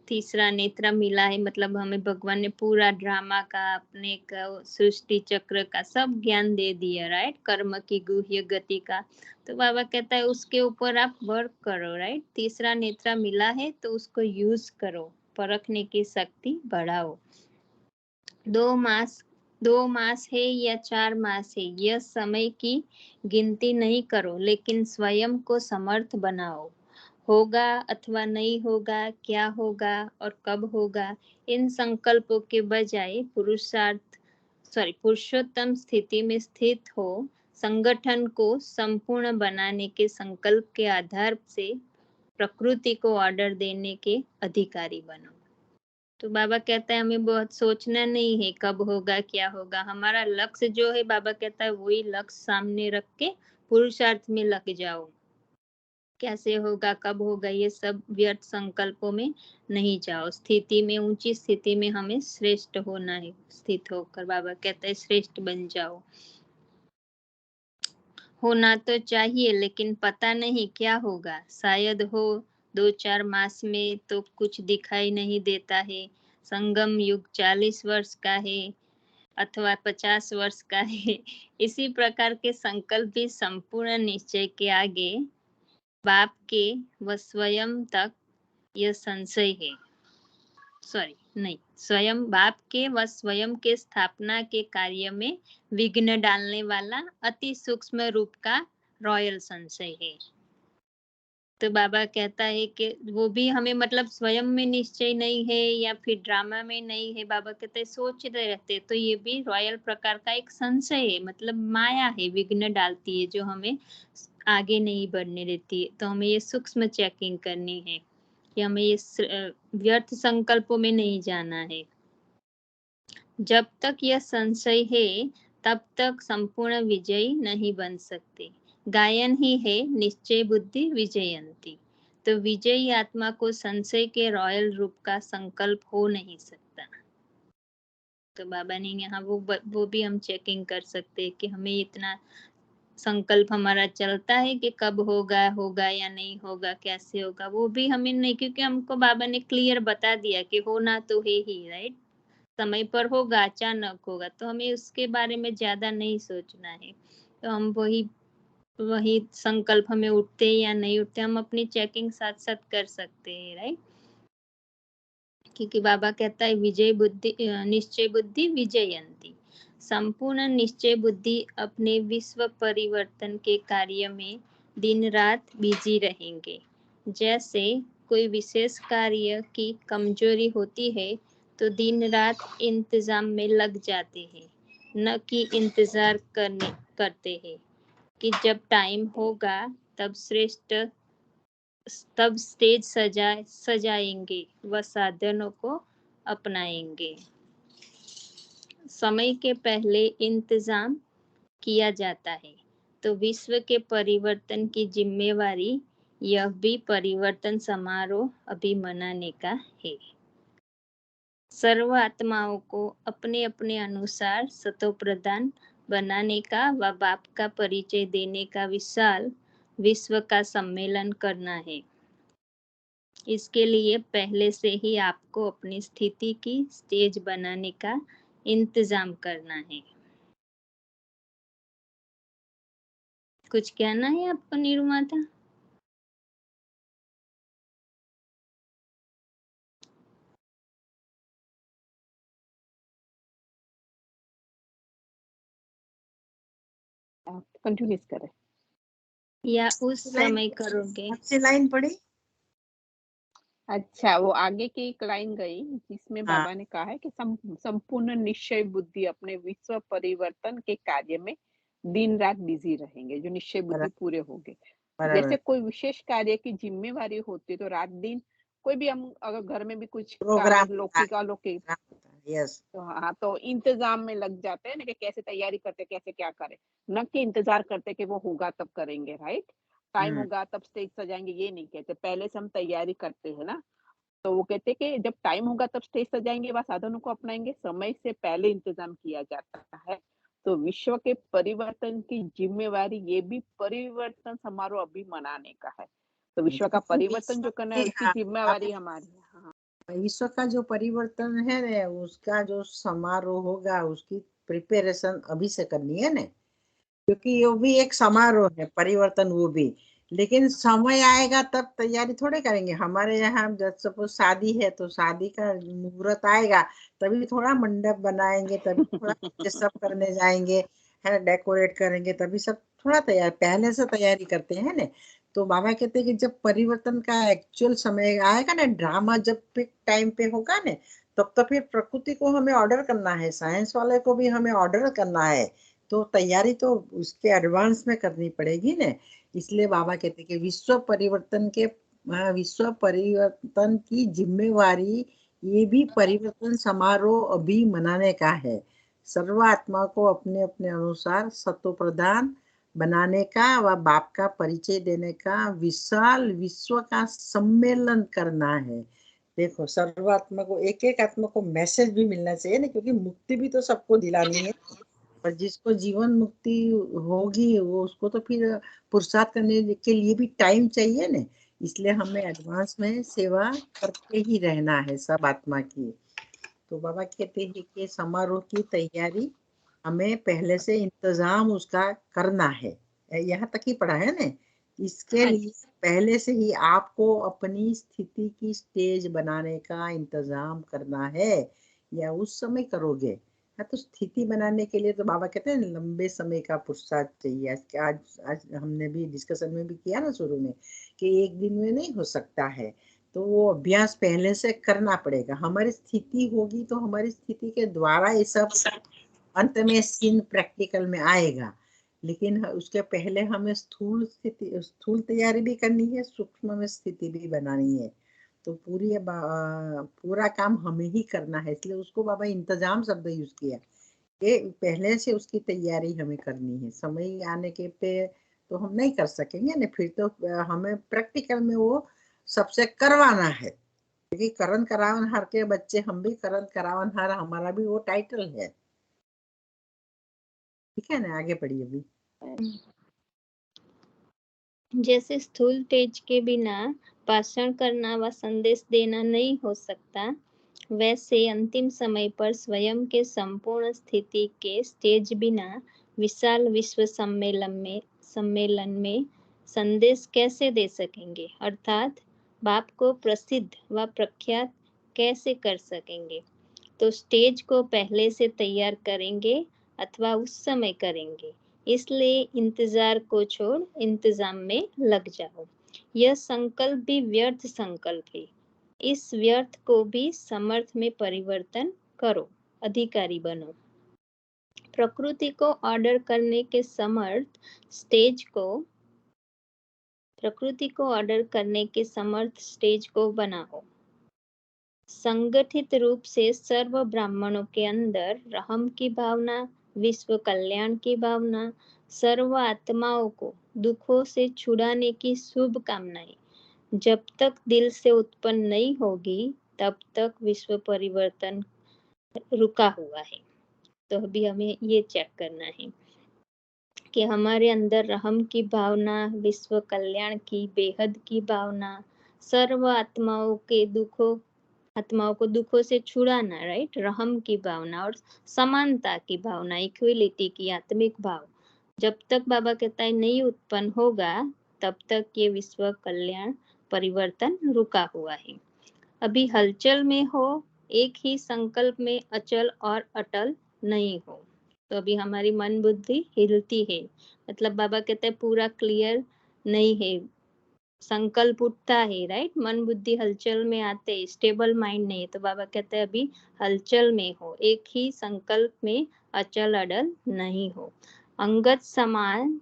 तीसरा नेत्र मिला है मतलब हमें भगवान ने पूरा ड्रामा का, अपने का, सृष्टि चक्र का सब ज्ञान दे दिया, राइट। कर्म की गुह्य गति का, तो बाबा कहता है उसके ऊपर आप वर्क करो, राइट। तीसरा नेत्र मिला है तो उसको यूज करो, परखने की शक्ति बढ़ाओ। 2 मास है या 4 मास है, यह समय की गिनती नहीं करो, लेकिन स्वयं को समर्थ बनाओ। होगा अथवा नहीं होगा, क्या होगा और कब होगा, इन संकल्पों के बजाय पुरुषोत्तम स्थिति में स्थित हो संगठन को संपूर्ण बनाने के संकल्प के आधार से प्रकृति को ऑर्डर देने के अधिकारी बनो। तो बाबा कहता है हमें बहुत सोचना नहीं है कब होगा क्या होगा, हमारा लक्ष्य जो है बाबा कहता है वही लक्ष्य सामने रख के पुरुषार्थ में लग जाओ। कैसे होगा कब होगा ये सब व्यर्थ संकल्पों में नहीं जाओ। स्थिति में, ऊंची स्थिति में हमें श्रेष्ठ होना है, स्थित होकर बाबा कहता है श्रेष्ठ बन जाओ। होना तो चाहिए लेकिन पता नहीं क्या होगा, शायद हो 2-4 मास में तो कुछ दिखाई नहीं देता है। संगम युग 40 वर्ष का है अथवा 50 वर्ष का है। इसी प्रकार के संकल्प भी संपूर्ण निश्चय के आगे बाप के व स्वयं तक यह संशय है। स्वयं बाप के व स्वयं के स्थापना के कार्य में विघ्न डालने वाला अति सूक्ष्म रूप का रॉयल संशय है। तो बाबा कहता है कि वो भी हमें मतलब स्वयं में निश्चय नहीं है या फिर ड्रामा में नहीं है, बाबा कहते हैं सोचते रहते, तो ये भी रॉयल प्रकार का एक संशय है, मतलब माया है, विघ्न डालती है जो हमें आगे नहीं बढ़ने देती है। तो हमें ये सूक्ष्म चेकिंग करनी है कि हमें ये व्यर्थ संकल्पों में नहीं जाना है। जब तक यह संशय है तब तक संपूर्ण विजयी नहीं बन सकते। गायन ही है निश्चय बुद्धि विजयंती। तो विजयी आत्मा को संशय के रॉयल रूप का संकल्प हो नहीं सकता। तो बाबा ने यहाँ वो भी हम चेकिंग कर सकते हैं कि हमें इतना संकल्प हमारा चलता है कि कब होगा या नहीं होगा, कैसे होगा, वो भी हमें नहीं, क्योंकि हमको बाबा ने क्लियर बता दिया कि होना तो है ही, राइट। समय पर होगा, अचानक होगा, तो हमें उसके बारे में ज्यादा नहीं सोचना है। तो हम वही संकल्प हमें उठते या नहीं उठते, हम अपनी चेकिंग साथ साथ कर सकते हैं, राइट। क्योंकि बाबा कहता है निश्चय बुद्धि विजयंती। संपूर्ण निश्चय बुद्धि अपने विश्व परिवर्तन के कार्य में दिन रात बिजी रहेंगे। जैसे कोई विशेष कार्य की कमजोरी होती है तो दिन रात इंतजाम में लग जाते हैं, न कि इंतजार करते हैं कि जब टाइम होगा तब स्टेज सजाएंगे व साधनों को अपनाएंगे। समय के पहले इंतजाम किया जाता है तो विश्व के परिवर्तन की जिम्मेवारी यह भी परिवर्तन समारोह अभी मनाने का है। सर्व आत्माओं को अपने अपने अनुसार सतोप्रधान बनाने का व बाप का परिचय देने का विशाल विश्व का सम्मेलन करना है। इसके लिए पहले से ही आपको अपनी स्थिति की स्टेज बनाने का इंतजाम करना है। कुछ कहना है आपको नीरू माता? आप कंटिन्यू करें या उस समय करोगे? अच्छी लाइन पढ़ी। अच्छा, वो आगे की एक लाइन गई जिसमें हाँ, बाबा ने कहा है कि संपूर्ण निश्चय बुद्धि अपने विश्व परिवर्तन के कार्य में दिन रात बिजी रहेंगे, जो निश्चय बुद्धि बराबर, पूरे हो गए। बराबर। जैसे कोई विशेष कार्य की जिम्मेवारी होती है तो रात दिन कोई भी हम अगर घर में भी कुछ प्रोग्राम कार्य होता है, लौकिक अलौकिक, प्रोग्राम होता है, यस। तो हाँ, तो इंतजाम में लग जाते हैं ना कि कैसे तैयारी करते, कैसे क्या करें। न कि इंतज़ार करते कि वो होगा तब करेंगे, राइट? टाइम हुँ, होगा तब स्टेज सजाएँगे, ये नहीं कहते। पहले से हम तैयारी करते हैं ना, तो वो कहते हैं कि जब टाइम होगा तब स्टेज सजाएँगे व साधनों को अपनाएँगे, समय से पहले इंतज़ाम किया जाता है। तो विश्व के परिवर्तन की ज़िम्मेवारी ये भी परिवर्तन समारोह अभी मनाने का है। तो विश्व का लेकिन परिवर्तन विश्व जो करना है के उसकी हाँ, ज़िम्मेवारी हमारी है। हाँ, विश्व का जो परिवर्तन है ना, उसका जो समारोह होगा, उसकी प्रिपरेशन अभी से करनी है ना। क्योंकि वो भी एक समारोह है, परिवर्तन वो भी। लेकिन समय आएगा तब तैयारी थोड़े करेंगे। हमारे यहाँ जब सपोज़ शादी है तो शादी का मुहूर्त आएगा, तभी थोड़ा मंडप बनाएँगे, तभी थोड़ा ये सब करने जाएँगे, है ना? डेकोरेट करेंगे, तभी सब थोड़ा तैयार पहले से तैयारी करते हैं ना। तो बाबा कहते हैं कि जब परिवर्तन का एक्चुअल समय आएगा ना, ड्रामा जब पीक टाइम पे होगा ना, तब तो फिर प्रकृति को हमें ऑर्डर करना है, साइंस वाले को भी हमें ऑर्डर करना है। तो तैयारी तो उसके एडवांस में करनी पड़ेगी ना। इसलिए बाबा कहते हैं कि विश्व परिवर्तन की जिम्मेवारी ये भी परिवर्तन समारोह अभी मनाने का है। सर्वात्मा को अपने अपने अनुसार सत्व प्रदान बनाने का व बाप का परिचय देने का विशाल विश्व का सम्मेलन करना है। देखो, सर्वात्मा को एक एक आत्मा को मैसेज भी मिलना चाहिए ना, क्योंकि मुक्ति भी तो सबको दिलानी है। और जिसको जीवन मुक्ति होगी वो उसको तो फिर पुरुषार्थ करने के लिए भी टाइम चाहिए ना। इसलिए हमें एडवांस में सेवा करते ही रहना है सब आत्मा की। तो बाबा कहते हैं कि समारोह की तैयारी हमें पहले से इंतजाम उसका करना है। यहाँ तक ही पढ़ा है ना। इसके लिए अच्छा। पहले से ही आपको अपनी स्थिति की स्टेज बनाने का इंतजाम करना है, या उस समय करोगे। हाँ, तो स्थिति बनाने के लिए तो बाबा कहते हैं लंबे समय का पुरुषार्थ चाहिए। आज आज हमने भी डिस्कशन में भी किया ना शुरू में, कि एक दिन में नहीं हो सकता है। तो वो अभ्यास पहले से करना पड़ेगा। हमारी स्थिति होगी तो हमारी स्थिति के द्वारा ये सब अंत में सीन प्रैक्टिकल में आएगा। लेकिन उसके पहले हमें स्थूल तैयारी भी करनी है, सूक्ष्म में स्थिति भी बनानी है। तो पूरा काम हमें ही करना है, इसलिए उसको बाबा इंतजाम शब्द यूज किया। ये पहले से उसकी तैयारी हमें करनी है। समय आने के पे तो हम नहीं कर सकेंगे ना, फिर तो हमें प्रैक्टिकल में वो सबसे करवाना है। क्योंकि करण करावन हर के बच्चे, हम भी करण करावन हर, हमारा भी वो टाइटल है। ठीक है ना, आगे बढ़िए अभी। जैसे स्थूल तेज के बिना भाषण करना व संदेश देना नहीं हो सकता, वैसे अंतिम समय पर स्वयं के संपूर्ण स्थिति के स्टेज बिना विशाल विश्व सम्मेलन में संदेश कैसे दे सकेंगे, अर्थात बाप को प्रसिद्ध व प्रख्यात कैसे कर सकेंगे। तो स्टेज को पहले से तैयार करेंगे अथवा उस समय करेंगे। इसलिए इंतजार को छोड़ इंतजाम में लग जाओ। यह संकल्प भी व्यर्थ संकल्प है। इस व्यर्थ को भी समर्थ में परिवर्तन करो, अधिकारी बनो। प्रकृति को ऑर्डर करने के समर्थ स्टेज को प्रकृति को ऑर्डर करने के समर्थ स्टेज को बनाओ। संगठित रूप से सर्व ब्राह्मणों के अंदर रहम की भावना, विश्व कल्याण की भावना, सर्व आत्माओं को दुखों से छुड़ाने की शुभ कामनाएं जब तक दिल से उत्पन्न नहीं होगी, तब तक विश्व परिवर्तन रुका हुआ है। तो अभी हमें ये चेक करना है कि हमारे अंदर रहम की भावना, विश्व कल्याण की, बेहद की भावना, सर्व आत्माओं को दुखों से छुड़ाना, राइट, रहम की भावना और समानता की भावना, इक्विलिटी की आत्मिक भाव, जब तक बाबा कहता है नहीं उत्पन्न होगा, तब तक ये विश्व कल्याण परिवर्तन रुका हुआ है। अभी हलचल में हो, एक ही संकल्प में अचल और अटल नहीं हो। तो अभी हमारी मन बुद्धि हिलती है, मतलब बाबा कहते हैं पूरा क्लियर नहीं है संकल्प उठता है, राइट, मन बुद्धि हलचल में आते, स्टेबल माइंड नहीं, तो बाबा कहते हैं अभी हलचल में हो, एक ही संकल्प में अचल अडल नहीं हो। अंगत समान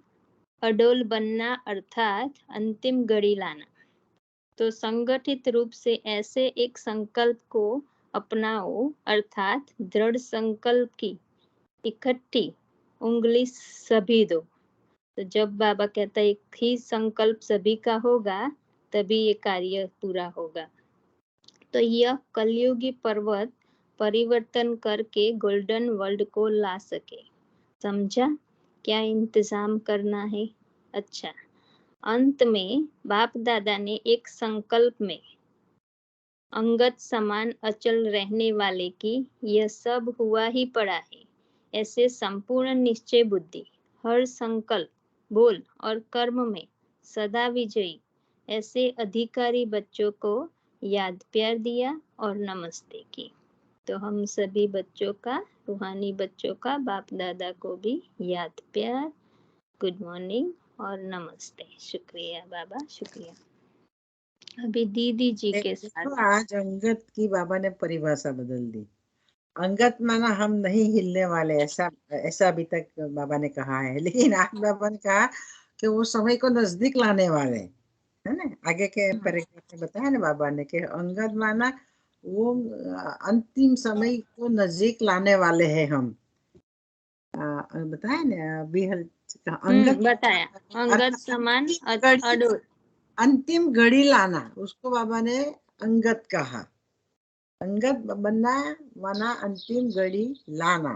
अडोल बनना अर्थात अंतिम घड़ी लाना। तो संगठित रूप से ऐसे एक संकल्प को अपनाओ अर्थात दृढ़ संकल्प की इकट्ठी उंगली सभी दो। तो जब बाबा कहता है एक ही संकल्प सभी का होगा तभी ये कार्य पूरा होगा। तो यह कलयुगी पर्वत परिवर्तन करके गोल्डन वर्ल्ड को ला सके। समझा क्या इंतजाम करना है? अच्छा, अंत में बाप दादा ने एक संकल्प में अंगत समान अचल रहने वाले की यह सब हुआ ही पड़ा है ऐसे संपूर्ण निश्चय बुद्धि हर संकल्प बोल और कर्म में सदा विजयी ऐसे अधिकारी बच्चों को याद प्यार दिया और नमस्ते की। तो हम सभी बच्चों का, रूहानी बच्चों का बाप दादा को भी याद प्यार, गुड मॉर्निंग और नमस्ते। शुक्रिया बाबा, शुक्रिया। अभी दीदी जी के साथ। देखो आज अंगत की बाबा ने परिभाषा बदल दी। अंगत माना हम नहीं हिलने वाले, ऐसा ऐसा अभी तक बाबा ने कहा है, लेकिन आज बाबा ने कहा कि वो समय को नजदीक लाने वाले, है ना। आगे के पैराग्राफ में बताया ना बाबा ने कि अंगत माना वो अंतिम समय को नजदीक लाने वाले हैं हम। बताया ना अभी अंगत बताया अंगत समान अडोल, अंतिम घड़ी लाना, उसको बाबा ने अंगत कहा। अंगत बनना माना अंतिम घड़ी लाना,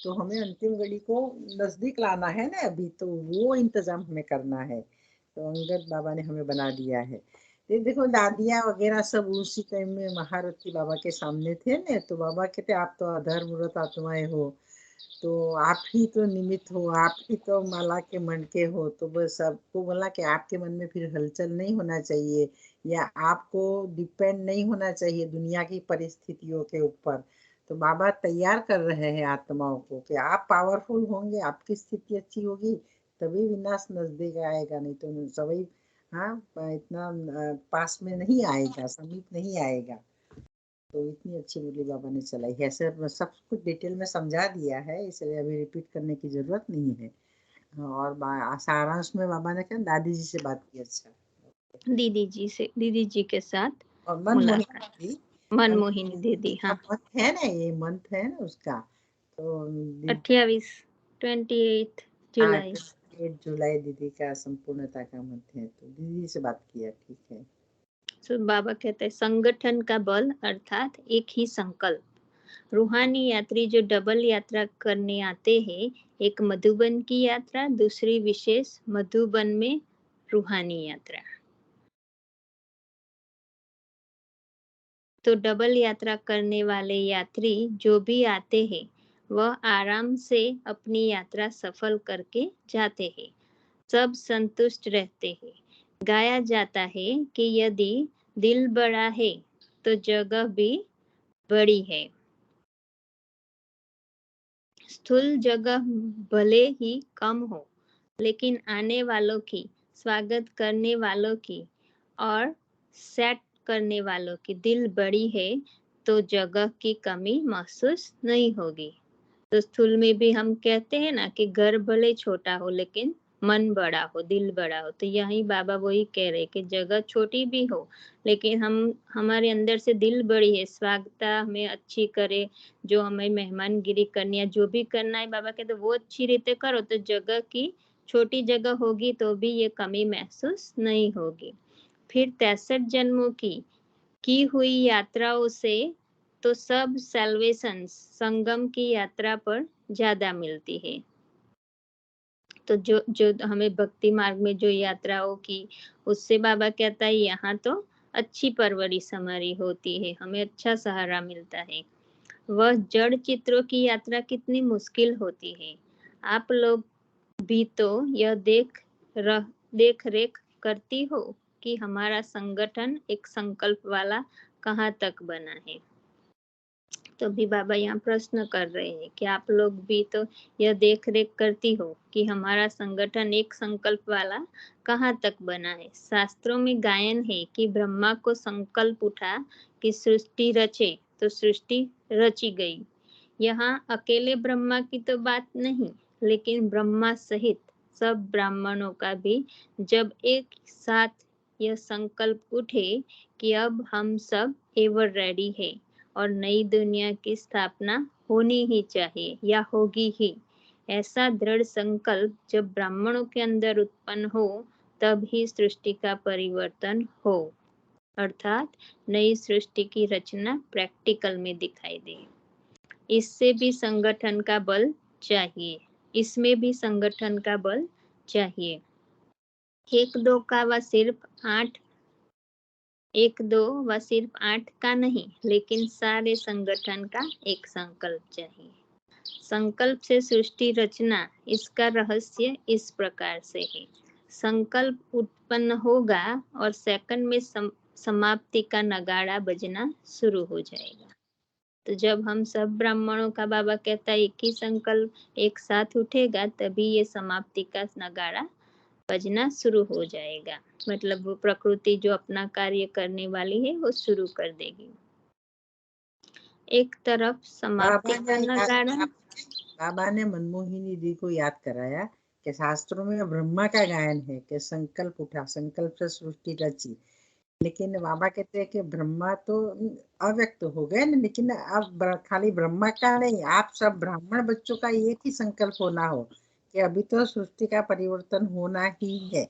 तो हमें अंतिम घड़ी को नजदीक लाना है ना अभी, तो वो इंतजाम हमें करना है। तो अंगत बाबा ने हमें बना दिया है। देखो दादिया वगैरह सब उसी टाइम में महारथी बाबा के सामने थे ना, तो बाबा कहते आप तो अधर मूर्त आत्माएं हो, तो आप ही तो निमित्त हो, आप ही तो माला के मन के हो, तो बस सबको बोला कि आपके मन में फिर हलचल नहीं होना चाहिए, या आपको डिपेंड नहीं होना चाहिए दुनिया की परिस्थितियों के ऊपर। तो बाबा तैयार कर रहे हैं आत्माओं को कि आप पावरफुल होंगे, आपकी स्थिति अच्छी होगी तभी विनाश नजदीक आएगा, नहीं तो सभी हाँ इतना पास में नहीं आएगा, समीप नहीं आएगा। तो इतनी अच्छी मुरली बाबा ने चलाई है, सब कुछ डिटेल में समझा दिया है, इसलिए अभी रिपीट करने की जरूरत नहीं है। और सारांश में बाबा ने क्या दादी जी से बात की। अच्छा, दीदी जी के साथ और मुलाकात, मनमोहिनी मनमोहिनी दीदी, का हाँ, मंथ है ना, ये मंथ है ना उसका, तो 28 जुलाई। 8 जुलाई दीदी का संपूर्णता का मंथ है, तो दीदी से बात किया, ठीक है। तो बाबा कहते हैं संगठन का बल अर्थात एक ही संकल्प। रूहानी यात्री जो डबल यात्रा करने आते हैं, एक मधुबन की यात्रा, दूसरी विशेष मधुबन में रूहानी यात्रा। तो डबल यात्रा करने वाले यात्री जो भी आते हैं वह आराम से अपनी यात्रा सफल करके जाते हैं, सब संतुष्ट रहते हैं। गाया जाता है कि यदि दिल बड़ा है तो जगह भी बड़ी है। स्थूल जगह भले ही कम हो, लेकिन आने वालों की, स्वागत करने वालों की और सेट करने वालों की दिल बड़ी है तो जगह की कमी महसूस नहीं होगी। तो स्थूल में भी हम कहते हैं ना कि घर भले छोटा हो लेकिन मन बड़ा हो, दिल बड़ा हो, तो यही बाबा वही कह रहे कि जगह छोटी भी हो लेकिन हम, हमारे अंदर से दिल बड़ी है, स्वागता हमें अच्छी करे, जो हमें मेहमानगिरी करनी है, जो भी करना है बाबा कहते वो अच्छी रीते करो, तो जगह की छोटी जगह होगी तो भी ये कमी महसूस नहीं होगी। फिर 63 जन्मों की हुई यात्राओं से तो सब सैल्वेशन संगम की यात्रा पर ज्यादा मिलती है। तो जो जो हमें भक्ति मार्ग में जो यात्राओं की, उससे बाबा कहता है यहाँ तो अच्छी परवरिश हमारी होती है, हमें अच्छा सहारा मिलता है। वह जड़ चित्रों की यात्रा कितनी मुश्किल होती है, आप लोग भी तो यह देख रेख करती हो कि हमारा संगठन एक संकल्प वाला कहाँ तक बना है। तो भी बाबा यहाँ प्रश्न कर रहे हैं कि आप लोग भी तो यह देख रेख करती हो कि हमारा संगठन एक संकल्प वाला कहाँ तक बना है। शास्त्रों में गायन है कि ब्रह्मा को संकल्प उठा कि सृष्टि रचे तो सृष्टि रची गई। यहाँ अकेले ब्रह्मा की तो बात नहीं, लेकिन ब्रह्मा सहित सब ब्राह्मणों का भी जब एक साथ यह संकल्प उठे कि अब हम सब एवर रेडी है और नई दुनिया की स्थापना होनी ही चाहिए या होगी ही, ऐसा दृढ़ संकल्प जब ब्राह्मणों के अंदर उत्पन्न हो तब ही सृष्टि का परिवर्तन हो, अर्थात नई सृष्टि की रचना प्रैक्टिकल में दिखाई दे। इससे भी संगठन का बल चाहिए, इसमें भी संगठन का बल चाहिए। एक दो व सिर्फ 8 का नहीं, लेकिन सारे संगठन का एक संकल्प चाहिए। संकल्प से सृष्टि रचना, इसका रहस्य इस प्रकार से है। संकल्प उत्पन्न होगा और सेकंड में समाप्ति का नगाड़ा बजना शुरू हो जाएगा। तो जब हम सब ब्राह्मणों का बाबा कहता है एक ही संकल्प एक साथ उठेगा, तभी ये समाप्ति का नगाड़ा बजना शुरू हो जाएगा। मतलब वो प्रकृति जो अपना कार्य करने वाली है वो शुरू कर देगी। एक तरफ समाप्ति का नगाड़ा। बाबा ने मनमोहिनी दी को याद कराया कि शास्त्रों में ब्रह्मा का गायन है कि संकल्प उठा, संकल्प से सृष्टि रची। लेकिन बाबा कहते हैं कि ब्रह्मा तो अव्यक्त हो गए ना, लेकिन अब खाली ब्रह्मा का नहीं, आप सब ब्राह्मण बच्चों का एक ही संकल्प होना हो कि अभी तो सृष्टि का परिवर्तन होना ही है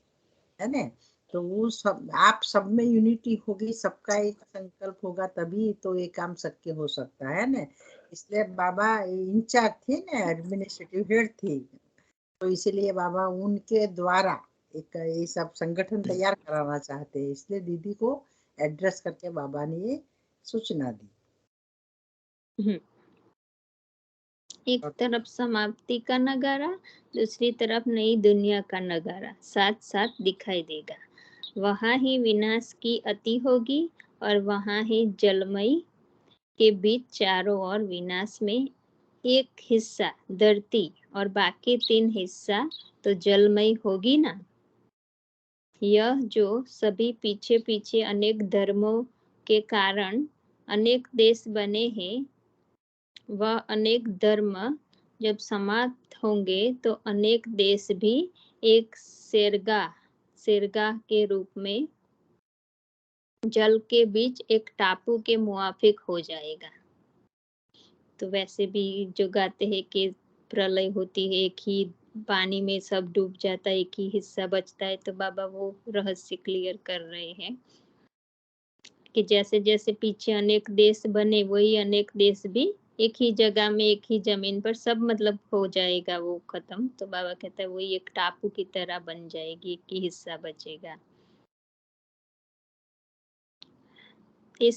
ना। तो वो सब आप सब में यूनिटी होगी, सबका एक संकल्प होगा, तभी तो ये काम शक्य हो सकता है ना। इसलिए बाबा इंचार्ज थे ना, एडमिनिस्ट्रेटिव हेड थे, तो इसीलिए बाबा उनके द्वारा एक ये सब संगठन तैयार कराना चाहते हैं। इसलिए दीदी को एड्रेस करके बाबा ने ये सूचना दी। एक तरफ समाप्ति का नगारा, दूसरी तरफ नई दुनिया का नगारा साथ साथ दिखाई देगा। वहाँ ही विनाश की अति होगी और वहाँ ही जलमयी के बीच चारों ओर विनाश में एक हिस्सा धरती और बाकी 3 हिस्सा तो जलमयी होगी ना। यह जो सभी पीछे पीछे अनेक धर्मों के कारण अनेक देश बने हैं, वह अनेक धर्म जब समाप्त होंगे तो अनेक देश भी एक सेरगाह के रूप में जल के बीच एक टापू के मुआफिक हो जाएगा। तो वैसे भी जो गाते हैं कि प्रलय होती है, एक ही पानी में सब डूब जाता है, एक ही हिस्सा बचता है, तो बाबा वो रहस्य क्लियर कर रहे हैं कि जैसे जैसे पीछे अनेक देश बने, वही अनेक देश भी एक ही जगह में एक ही जमीन पर सब मतलब हो जाएगा वो खत्म। तो बाबा कहता है वही एक टापू की तरह बन जाएगी, एक ही हिस्सा बचेगा। ये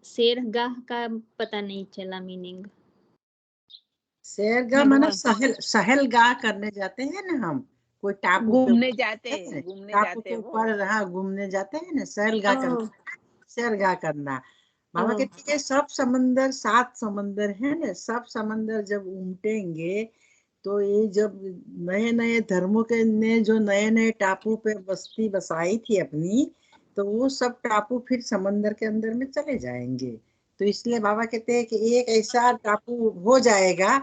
शेरगाह का पता नहीं चला मीनिंग। शेरगाह माना सहलगाह करने जाते हैं ना, हम कोई टापू घूमने जाते हैं, टापू के ऊपर, हाँ घूमने जाते हैं ना, सहलगाह करना, शेरगाह करना। बाबा कहते हैं सब समंदर 7 समंदर है ना, सब समंदर जब उमटेंगे तो ये जब नए नए धर्मों के ने जो नए नए टापू पे बस्ती बसाई थी अपनी, तो वो सब टापू फिर समंदर के अंदर में चले जाएंगे। तो इसलिए बाबा कहते हैं कि एक ऐसा टापू हो जाएगा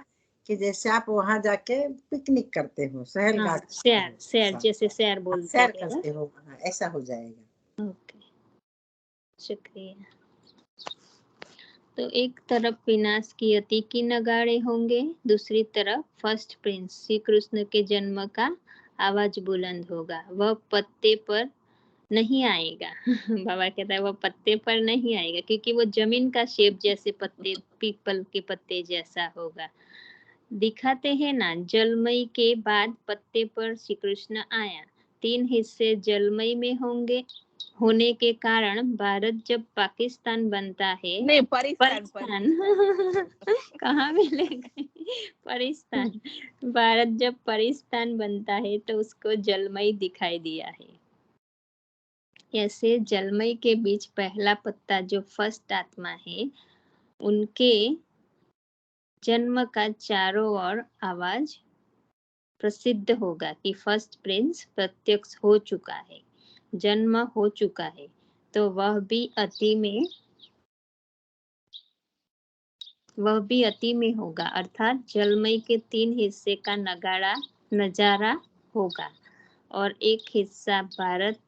कि जैसे आप वहां जाके पिकनिक करते हो, सहलगाह सैर जैसे सैर बोलते सैर करते हो, ऐसा हो जाएगा। ओके, शुक्रिया। तो एक तरफ विनाश की अति की नगाड़े होंगे, दूसरी तरफ फर्स्ट प्रिंस श्री कृष्ण के जन्म का आवाज बुलंद होगा। वह पत्ते पर नहीं आएगा बाबा कहता है वह पत्ते पर नहीं आएगा, क्योंकि वो जमीन का शेप जैसे पत्ते, पीपल के पत्ते जैसा होगा। दिखाते हैं ना, जलमयी के बाद पत्ते पर श्री कृष्ण आया। 3 हिस्से जलमयी में होने के कारण भारत जब पाकिस्तान बनता है, नहीं परिस्तान कहाँ मिले गए परिस्तान, भारत जब परिस्तान बनता है तो उसको जलमयी दिखाई दिया है। ऐसे जलमयी के बीच पहला पत्ता जो फर्स्ट आत्मा है, उनके जन्म का चारों ओर आवाज प्रसिद्ध होगा कि फर्स्ट प्रिंस प्रत्यक्ष हो चुका है, जन्म हो चुका है, तो वह भी अति में होगा, अर्थात जलमय के 3 हिस्से का नजारा होगा और एक हिस्सा भारत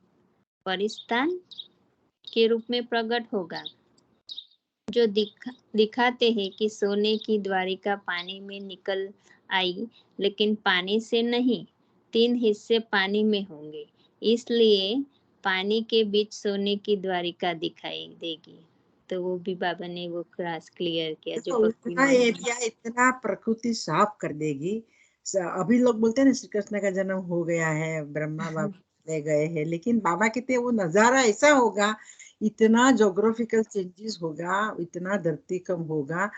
परिस्तान के रूप में प्रकट होगा, जो दिखाते हैं कि सोने की द्वारिका पानी में निकल आई, लेकिन पानी से नहीं, 3 हिस्से पानी में होंगे, इसलिए पानी के बीच सोने की द्वारिका दिखाई देगी। तो वो भी बाबा ने वो क्लास क्लियर किया जो तो भक्ति इतना में एरिया इतना प्रकृति साफ कर देगी। अभी लोग बोलते हैं ना श्री कृष्ण का जन्म हो गया है, ब्रह्मा बाबा ले गए हैं, लेकिन बाबा कहते हैं वो नजारा ऐसा होगा, इतना जोग्राफिकल चेंजेस होगा, इतना धरती कम होगा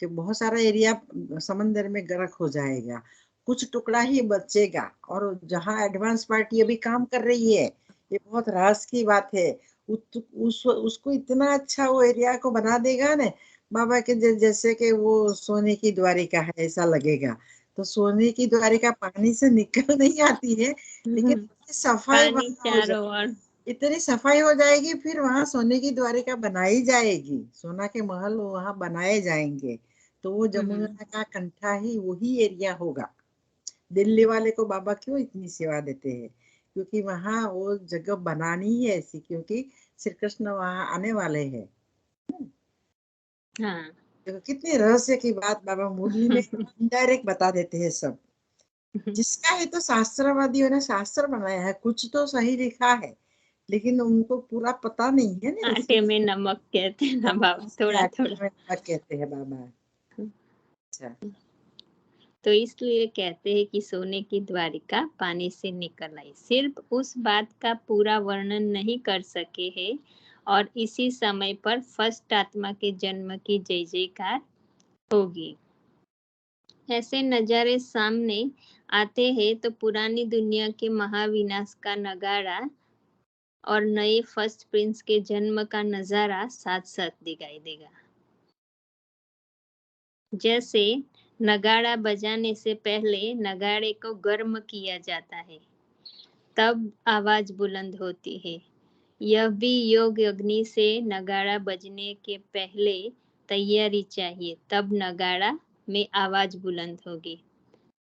कि बहुत सारा एरिया समंदर में गर्क हो जाएगा, कुछ टुकड़ा ही बचेगा। और जहाँ एडवांस पार्टी अभी काम कर रही है, ये बहुत राज की बात है, उसको इतना अच्छा वो एरिया को बना देगा ना बाबा के, जैसे कि वो सोने की द्वारिका है ऐसा लगेगा। तो सोने की द्वारिका पानी से निकल नहीं आती है, लेकिन इतनी सफाई पानी वहां हो चारों जाएगी, ओर। इतनी सफाई हो जाएगी, फिर वहां सोने की द्वारिका बनाई जाएगी, सोना के महल वहां बनाए जाएंगे। तो वो जमुना का कंठा ही वही एरिया होगा। दिल्ली वाले को बाबा क्यों इतनी सेवा देते हैं? क्योंकि वहां वो जगह बनानी ही है ऐसी, क्योंकि श्री कृष्ण वहां आने वाले हैं। हाँ। देखो कितनी रहस्य की बात बाबा मुरली में इनडायरेक्ट बता देते हैं सब। जिसका है तो शास्त्रवादियों ने शास्त्र बनाया है, कुछ तो सही लिखा है, लेकिन उनको पूरा पता नहीं है ना, आटे में इसलिए नमक कहते हैं ना बाबा, थोड़ा थोड़ा। कहते हैं बाबा। अच्छा, तो इसलिए कहते हैं कि सोने की द्वारिका पानी से निकल आई। सिर्फ उस बात का पूरा वर्णन नहीं कर सके हैं और इसी समय पर फर्स्ट आत्मा के जन्म की जय जयकार होगी। ऐसे नजारे सामने आते हैं तो पुरानी दुनिया के महाविनाश का नगाड़ा और नए फर्स्ट प्रिंस के जन्म का नजारा साथ साथ दिखाई देगा। जैसे नगाड़ा बजाने से पहले नगाड़े को गर्म किया जाता है, तब आवाज बुलंद होती है। यह भी योग अग्नि से नगाड़ा बजने के पहले तैयारी चाहिए, तब नगाड़ा में आवाज बुलंद होगी।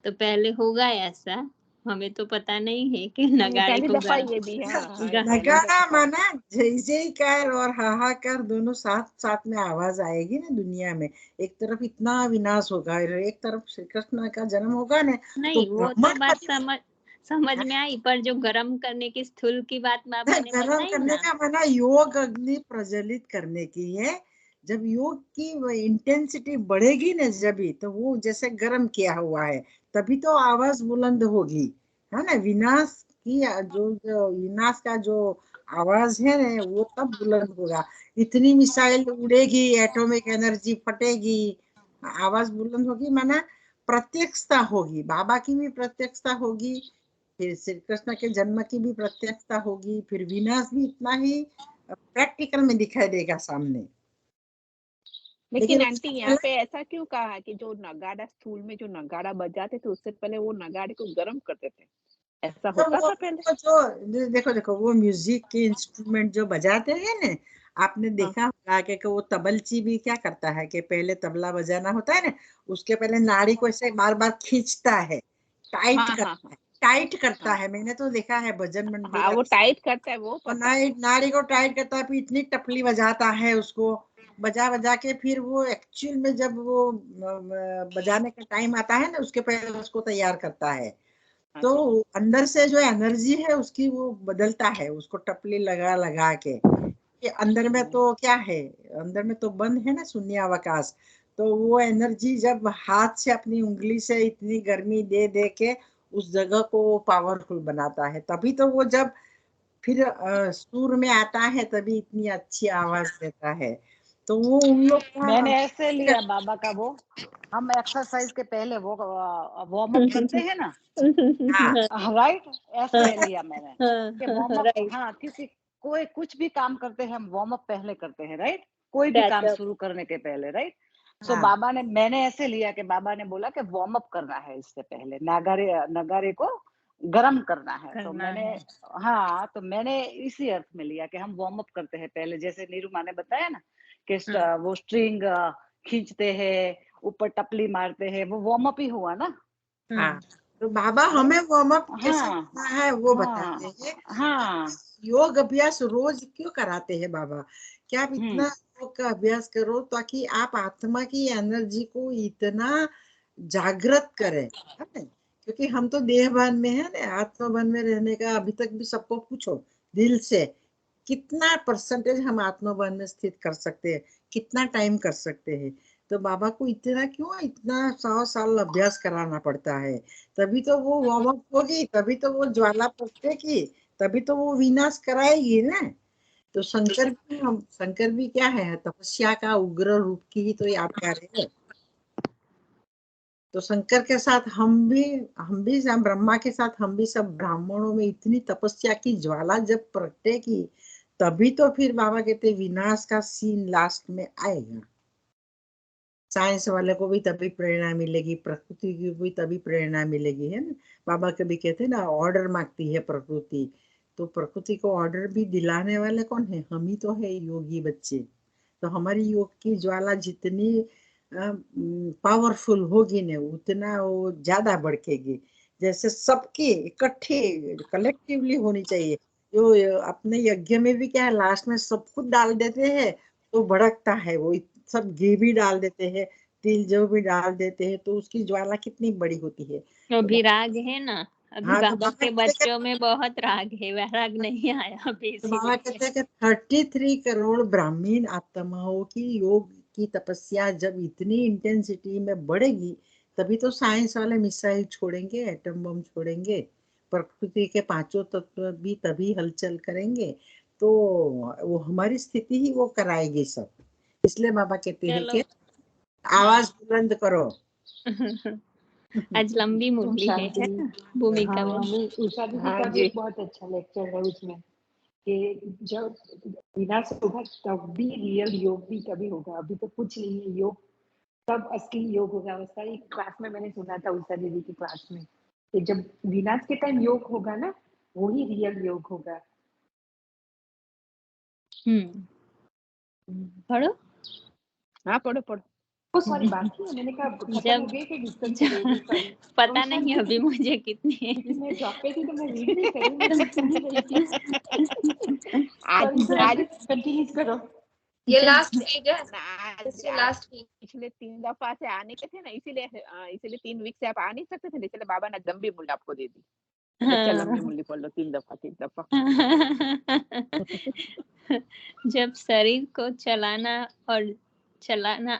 तो पहले होगा ऐसा, हमें तो पता नहीं है कि नगाड़े पहली को दफा ये भी है, हाँ, पहली नगाड़ा दफा। माना जय जयकार और हाहाकार दोनों साथ साथ में आवाज आएगी ना दुनिया में। एक तरफ इतना विनाश होगा और एक तरफ श्री कृष्ण का जन्म होगा ना, तो नहीं, वो तो ब्रह्मांड बात समझ में आई, पर जो गरम करने की स्थूल की बात बाबा ने गरम बताई करने ना। का माना योग अग्नि प्रज्वलित करने की है। जब योग की इंटेंसिटी बढ़ेगी ना, जब भी तो वो जैसे गरम किया हुआ है, तभी तो आवाज बुलंद होगी, है ना। विनाश की जो विनाश का जो आवाज है ना, वो तब बुलंद होगा। इतनी मिसाइल उड़ेगी, एटॉमिक एनर्जी फटेगी, आवाज बुलंद होगी, माना प्रत्यक्षता होगी, बाबा की भी प्रत्यक्षता होगी, फिर श्री कृष्ण के जन्म की भी प्रत्यक्षता होगी, फिर विनाश भी इतना ही प्रैक्टिकल में दिखाई देगा सामने। लेकिन लेकिन आंटी उससे यहाँ पहले पे ऐसा क्यों कहा कि जो नगाड़ा स्थूल में जो नगाड़ा बजाते थे उससे पहले वो नगाड़े को गर्म करते थे, ऐसा तो होता वो था पहले? देखो देखो वो म्यूजिक के इंस्ट्रूमेंट जो बजाते हैं ना, आपने हाँ देखा होगा कि वो तबलची भी क्या करता है कि पहले तबला बजाना होता है ना, उसके पहले नाड़ी को ऐसे बार बार खींचता है, टाइट हाँ हाँ करता हाँ है, टाइट करता हाँ है। मैंने तो देखा है भजन हाँ, मंडली वो टाइट करता है, वो और पता है। नाड़ी नाड़ी को टाइट करता है, फिर इतनी टपली बजाता है उसको, बजा बजा के फिर वो एक्चुअल में जब वो बजाने का टाइम आता है ना, उसके पहले उसको तैयार करता है। तो अच्छा अंदर से जो एनर्जी है उसकी वो बदलता है, उसको टपली लगा लगा के कि अंदर में तो क्या है, अंदर में तो बंद है ना शून्यावकाश। तो वो एनर्जी जब हाथ से अपनी उंगली से इतनी गर्मी दे दे के उस जगह को पावरफुल बनाता है, तभी तो वो जब फिर सुर में आता है तभी इतनी अच्छी आवाज देता है। तो वो उन लोग का मैंने ऐसे लिया बाबा का वो, हम एक्सरसाइज के पहले वो वार्म अप करते हैं ना, हाँ राइट, ऐसे लिया मैंने कि वार्म अप, राइट। हाँ, किसी कोई कुछ भी काम करते हैं हम वार्म अप पहले करते हैं, राइट। कोई भी काम That's शुरू करने के पहले, राइट? सो हाँ बाबा ने, मैंने ऐसे लिया कि बाबा ने बोला कि वार्म अप करना है इससे पहले, नगारे को गरम करना है। तो करना मैंने, है। हाँ, तो मैंने इसी अर्थ में लिया कि हम वार्म अप करते हैं पहले, जैसे नीरुमा ने बताया ना कि वो स्ट्रिंग खींचते हैं, ऊपर टपली मारते हैं, वो वार्म अप ही हुआ ना, हाँ। तो बाबा राइट? हमें वार्म अप कैसे हाँ, करना है वो हाँ, बताते हैं। हाँ, योग अभ्यास रोज क्यों कराते हैं बाबा? कि आप इतना हम्म, योग का अभ्यास करो ताकि आप आत्मा की एनर्जी को इतना जागृत करें, है ना? क्योंकि हम तो देहभान में है ना, आत्मभान में रहने का अभी तक भी सबको पूछो दिल से, कितना परसेंटेज हम आत्मभान में स्थित कर सकते हैं, कितना टाइम कर सकते हैं। तो बाबा को इतना 100 साल अभ्यास कराना पड़ता है, तभी तो वो वार्म अप होगी, तभी तो वो ज्वाला पकड़ेगी, तभी तो वो विनाश कराएगी ना। तो शंकर भी क्या है, तपस्या का उग्र रूप की ही तो यादगार है। तो शंकर के साथ हम भी सब ब्रह्मा के साथ हम भी सब ब्राह्मणों में इतनी तपस्या की ज्वाला जब प्रगटेगी, तभी तो फिर बाबा कहते विनाश का सीन लास्ट में आएगा। साइंस वाले को भी तभी प्रेरणा मिलेगी, प्रकृति की भी तभी प्रेरणा मिलेगी, है ना? बाबा कभी कहते हैं ना, ऑर्डर मांगती है प्रकृति, तो प्रकृति को ऑर्डर भी दिलाने वाले कौन है? हम ही तो है, योगी बच्चे। तो हमारी योग की ज्वाला जितनी पावरफुल होगी ना, उतना वो ज्यादा भड़केगी। जैसे सबकी इकट्ठी कलेक्टिवली होनी चाहिए। जो अपने यज्ञ में भी क्या है, लास्ट में सब कुछ डाल देते हैं तो भड़कता है वो, सब घी भी डाल देते हैं, तिल जो भी डाल देते हैं, तो उसकी ज्वाला कितनी बड़ी होती है। तो अभी राग है ना, अभी हाँ, तो बाबा बाबा के कहते बच्चों में बहुत राग है, वैराग नहीं आया अभी, तो बाबा इसीलिए। कहते हैं कि 33 करोड़ ब्राह्मीण आत्माओं की योग की तपस्या जब इतनी इंटेंसिटी में बढ़ेगी, तभी तो साइंस वाले मिसाइल छोड़ेंगे, एटम बम छोड़ेंगे, प्रकृति के पांचों तत्व भी तभी हलचल करेंगे। तो वो हमारी स्थिति ही वो कराएगी सब। इसलिए बाबा कहते हैं चलो, कि आवाज बुलंद करो। आज लंबी ओम मुरली है शांति। ना भूमिका हाँ, में। नहीं, उषा दीदी हाँ का भी जी। एक बहुत अच्छा लेक्चर है उसमें कि जब विनाश होगा तब भी रियल योग भी तभी होगा, अभी तो कुछ नहीं है योग, तब असली योग होगा। उसका एक क्लास में मैंने सुना था, उषा दीदी की क्लास में, कि जब विनाश के टाइम योग होगा ना, वही रियल योग होगा। पढ़ो। हाँ, पढ़ो पढ़ो। वो सारी बाकी है, मैंने कहा खत्म हो जब गई कि डिस्कस करेगी जब सारी। पता नहीं अभी मुझे कितनी क्योंकि मैं जॉब पे थी तो मैं रीड नहीं करी, मैं है। सुन ही रही थी। आज सॉरी आज सर, कंटिन्यू करो। ये जब लास्ट वीक है, आज दिस इज आज लास्ट वीक। पिछले 3 दफा से आने के थे ना, इसीलिए 3 वीक से आप आ नहीं सकते थे, इसलिए बाबा ने लंबी मूली आपको दे दी। बच्चा लंबी मूली पढ़ लो 3 दफा। जब शरीर को चलाना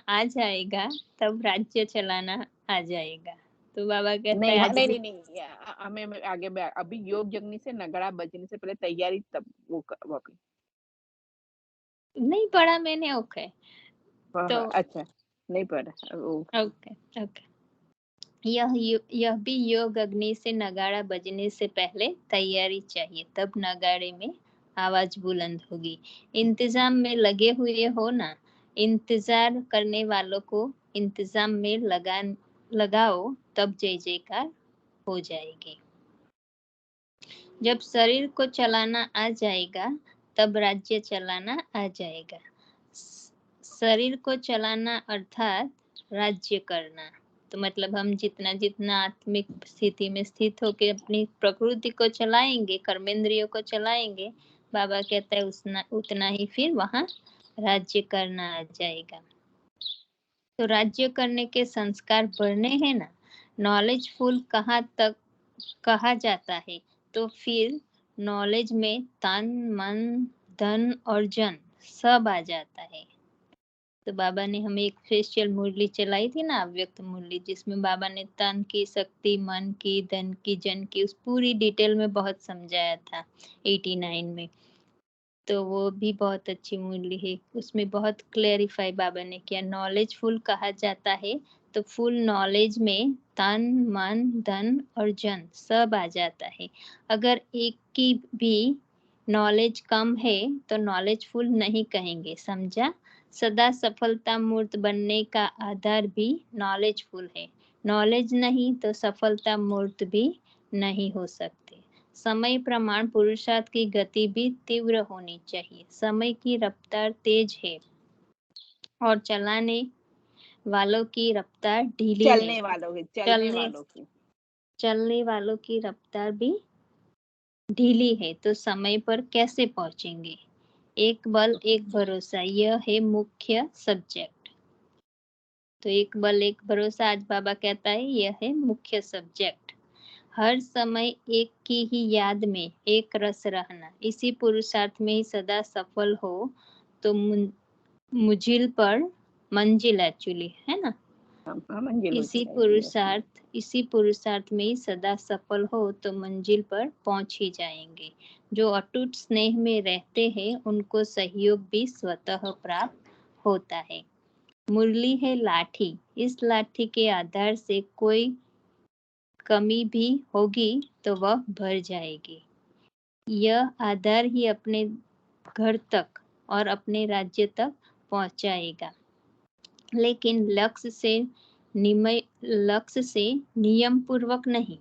आ जाएगा, तब राज्य चलाना आ जाएगा। तो बाबा कहता है नहीं, आज नहीं, भी नहीं, नहीं, हमें आगे अभी योग यज्ञ से नगड़ा बजने से पहले तैयारी, तब वो अभी नहीं पढ़ा मैंने। ओके, तो अच्छा नहीं पढ़ा वो। ओके ओके, यह भी योग अग्नि से नगाड़ा बजने से पहले तैयारी चाहिए, तब नगाड़े में आवाज बुलंद होगी। इंतजाम में लगे हुए हो ना, इंतजार करने वालों को इंतजाम में लगाओ, तब जय जयकार हो जाएगी। जब शरीर को चलाना आ जाएगा, तब राज्य चलाना आ जाएगा। शरीर को चलाना अर्थात राज्य करना। तो मतलब हम जितना जितना आत्मिक स्थिति में स्थित होकर अपनी प्रकृति को चलाएंगे, कर्मेंद्रियों को चलाएंगे, बाबा कहता है उतना ही फिर वहाँ राज्य करना आ जाएगा। तो राज्य करने के संस्कार बढ़ने हैं ना, नॉलेजफुल कहाँ तक कहा जाता है, तो फिर नॉलेज में तन मन धन और जन सब आ जाता है। तो बाबा ने हमें एक स्पेशल मुरली चलाई थी ना, अव्यक्त मुरली, जिसमें बाबा ने तन की शक्ति, मन की, धन की, जन की, उस पूरी डिटेल में बहुत समझाया था 89 में। तो वो भी बहुत अच्छी मुरली है, उसमें बहुत क्लेरिफाई बाबा ने किया। नॉलेजफुल कहा जाता है तो फुल नॉलेज में तन मन धन और जन सब आ जाता है। अगर एक की भी नॉलेज कम है तो नॉलेजफुल नहीं कहेंगे, समझा? सदा सफलता मूर्त बनने का आधार भी नॉलेजफुल है। नॉलेज नहीं तो सफलता मूर्त भी नहीं हो सकते। समय प्रमाण पुरुषार्थ की गति भी तीव्र होनी चाहिए। समय की रफ्तार तेज है और चलाने वालों की रफ्तार ढीली है। चलने वालों की रफ्तार भी ढीली है तो समय पर कैसे पहुंचेंगे? एक बल एक भरोसा, यह है मुख्य सब्जेक्ट। तो एक बल एक भरोसा, आज बाबा कहता है यह है मुख्य सब्जेक्ट। हर समय एक की ही याद में एक रस रहना, इसी पुरुषार्थ में ही सदा सफल हो तो मंजिल एक्चुअली है ना। मंजिल हो इसी जाएगी। पुरुषार्थ में ही सदा सफल हो तो मंजिल पर पहुंच ही जाएंगे। जो अटूट स्नेह में रहते हैं उनको सहयोग भी स्वतः प्राप्त होता है। मुरली है लाठी, इस लाठी के आधार से कोई कमी भी होगी तो वह भर जाएगी। यह आधार ही अपने घर तक और अपने राज्य तक पहुंचाएगा, लेकिन लक्ष्य से नियम पूर्वक नहीं,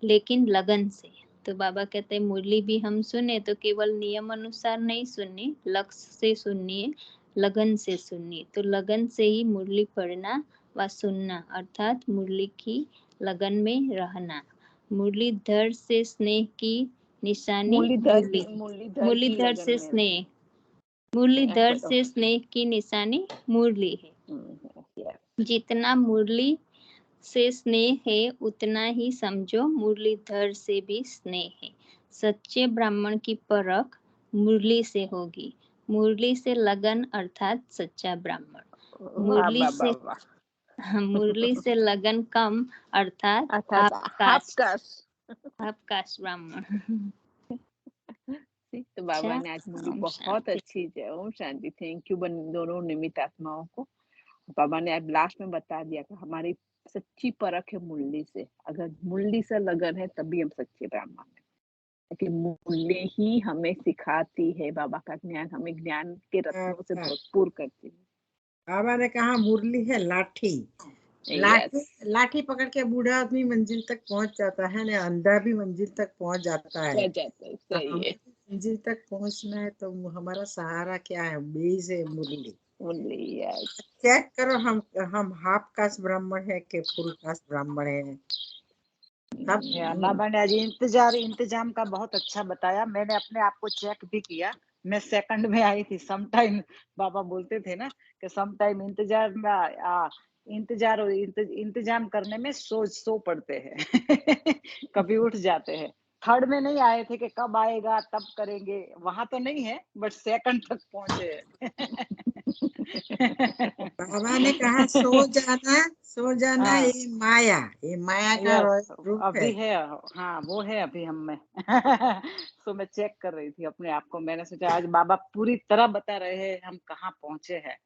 लेकिन लगन से। तो बाबा कहते हैं मुरली भी हम सुने तो केवल नियम अनुसार नहीं सुननी, लक्ष्य से सुनिए, लगन से सुनिए। तो लगन से ही मुरली पढ़ना व सुनना, अर्थात मुरली की लगन में रहना। मुरलीधर से स्नेह की निशानी मुरलीधर से स्नेह, मुरलीधर से स्नेह की निशानी मुरली है। जितना मुरली से स्नेह है उतना ही समझो मुरलीधर से भी स्नेह है। सच्चे ब्राह्मण की परख मुरली से होगी। मुरली से लगन अर्थात सच्चा ब्राह्मण। मुरली से लगन कम अर्थात हाफ कास्ट ब्राह्मण। तो बाबा ने आज मुझे बहुत अच्छी ओम शांति, थैंक यू दोनों निमित्त आत्माओं को। बाबा ने आज लास्ट में बता दिया कि हमारी सच्ची परख है मुरली से। अगर मुरली से लगन है तभी हम सच्चे ब्राह्मण हैं, क्योंकि मुरली ही हमें सिखाती है, बाबा का ज्ञान हमें ज्ञान के रत्नों से भरपूर करती है। बाबा ने कहा मुरली है लाठी, लाठी पकड़ के बूढ़ा आदमी मंजिल तक पहुंच जाता है ना, अंधा भी मंजिल तक पहुंच जाता है। सही है। मंजिल तक पहुंचना है तो हमारा सहारा क्या है? बेस है मुरली। चेक करो हम हाफ कास्ट ब्राह्मण है कि फुल कास्ट ब्राह्मण है। बाबा ने आज इंतजाम का बहुत अच्छा बताया। मैंने अपने आप को चेक भी किया, मैं सेकंड में आई थी। समटाइम बाबा बोलते थे ना कि समटाइम इंतजाम करने में सो पड़ते हैं कभी उठ जाते हैं। थर्ड में नहीं आए थे कि कब आएगा तब करेंगे, वहां तो नहीं है, बट सेकंड तक पहुंचे बाबा ने कहा सो जाना हाँ, ये माया का रूप अभी है। हाँ वो है अभी हम में तो मैं चेक कर रही थी अपने आप को। मैंने सोचा आज बाबा पूरी तरह बता रहे हैं हम कहाँ पहुंचे हैं।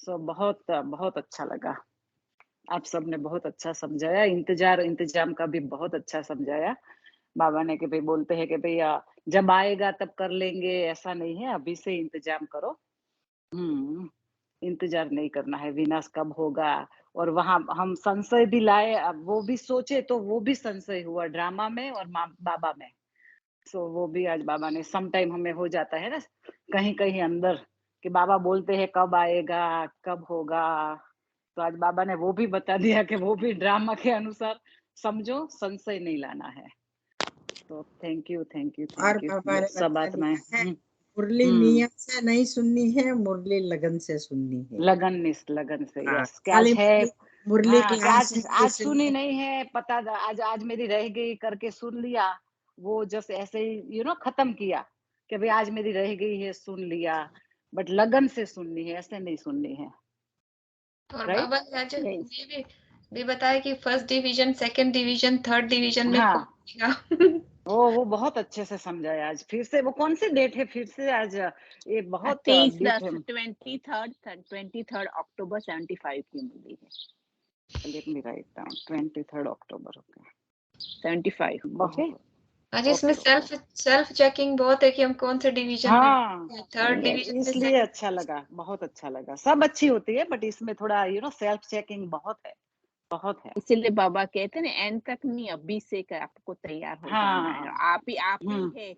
सो बहुत बहुत अच्छा लगा। आप सबने बहुत अच्छा समझाया। इंतजाम का भी बहुत अच्छा समझाया बाबा ने, कि भाई बोलते हैं कि भैया जब आएगा तब कर लेंगे, ऐसा नहीं है, अभी से इंतजाम करो। इंतजार नहीं करना है विनाश कब होगा। और वहां हम संशय भी लाए, अब वो भी सोचे तो वो भी संशय हुआ ड्रामा में और बाबा में। सो वो भी आज बाबा ने सम टाइम हमें हो जाता है ना कहीं कहीं अंदर कि बाबा बोलते हैं कब आएगा कब होगा। तो आज बाबा ने वो भी बता दिया कि वो भी ड्रामा के अनुसार समझो, संशय नहीं लाना है। तो थैंक यू और बाबा ने सब बता आत्माएं। दिया है मुरली नियम से नहीं सुननी है, मुरली लगन से सुननी है। लगन से यस। खाली मुरली क्लास आज सुनी नहीं है, पता आज मेरी रह गई करके सुन लिया, वो जस्ट ऐसे ही खत्म किया कि भाई आज मेरी रह गई है सुन लिया, बट लगन से सुननी है, ऐसे नहीं सुननी है। और बाबा ने आज ये भी बताया कि first division, second division, third division में वो बहुत अच्छे से समझाया आज। फिर से वो कौन सी डेट है फिर से आज? ये बहुत 23rd अक्टूबर 75 की मूवी है। Let me write down 23rd अक्टूबर। ओके 75। ओके आज इसमें ओके सेल्फ चेकिंग बहुत है कि हम कौन से डिवीजन में हाँ थर्ड डिवीजन में इसलिए अच्छा लगा, बहुत अच्छा लगा। सब अच्छी होती है बट इसमें थोड़ा सेल्फ चेकिंग बहुत है, बहुत है। इसीलिए बाबा कहते हैं ना, एंड तक नहीं, अभी से आपको तैयार हो जाना है। हाँ आप ही हम्म है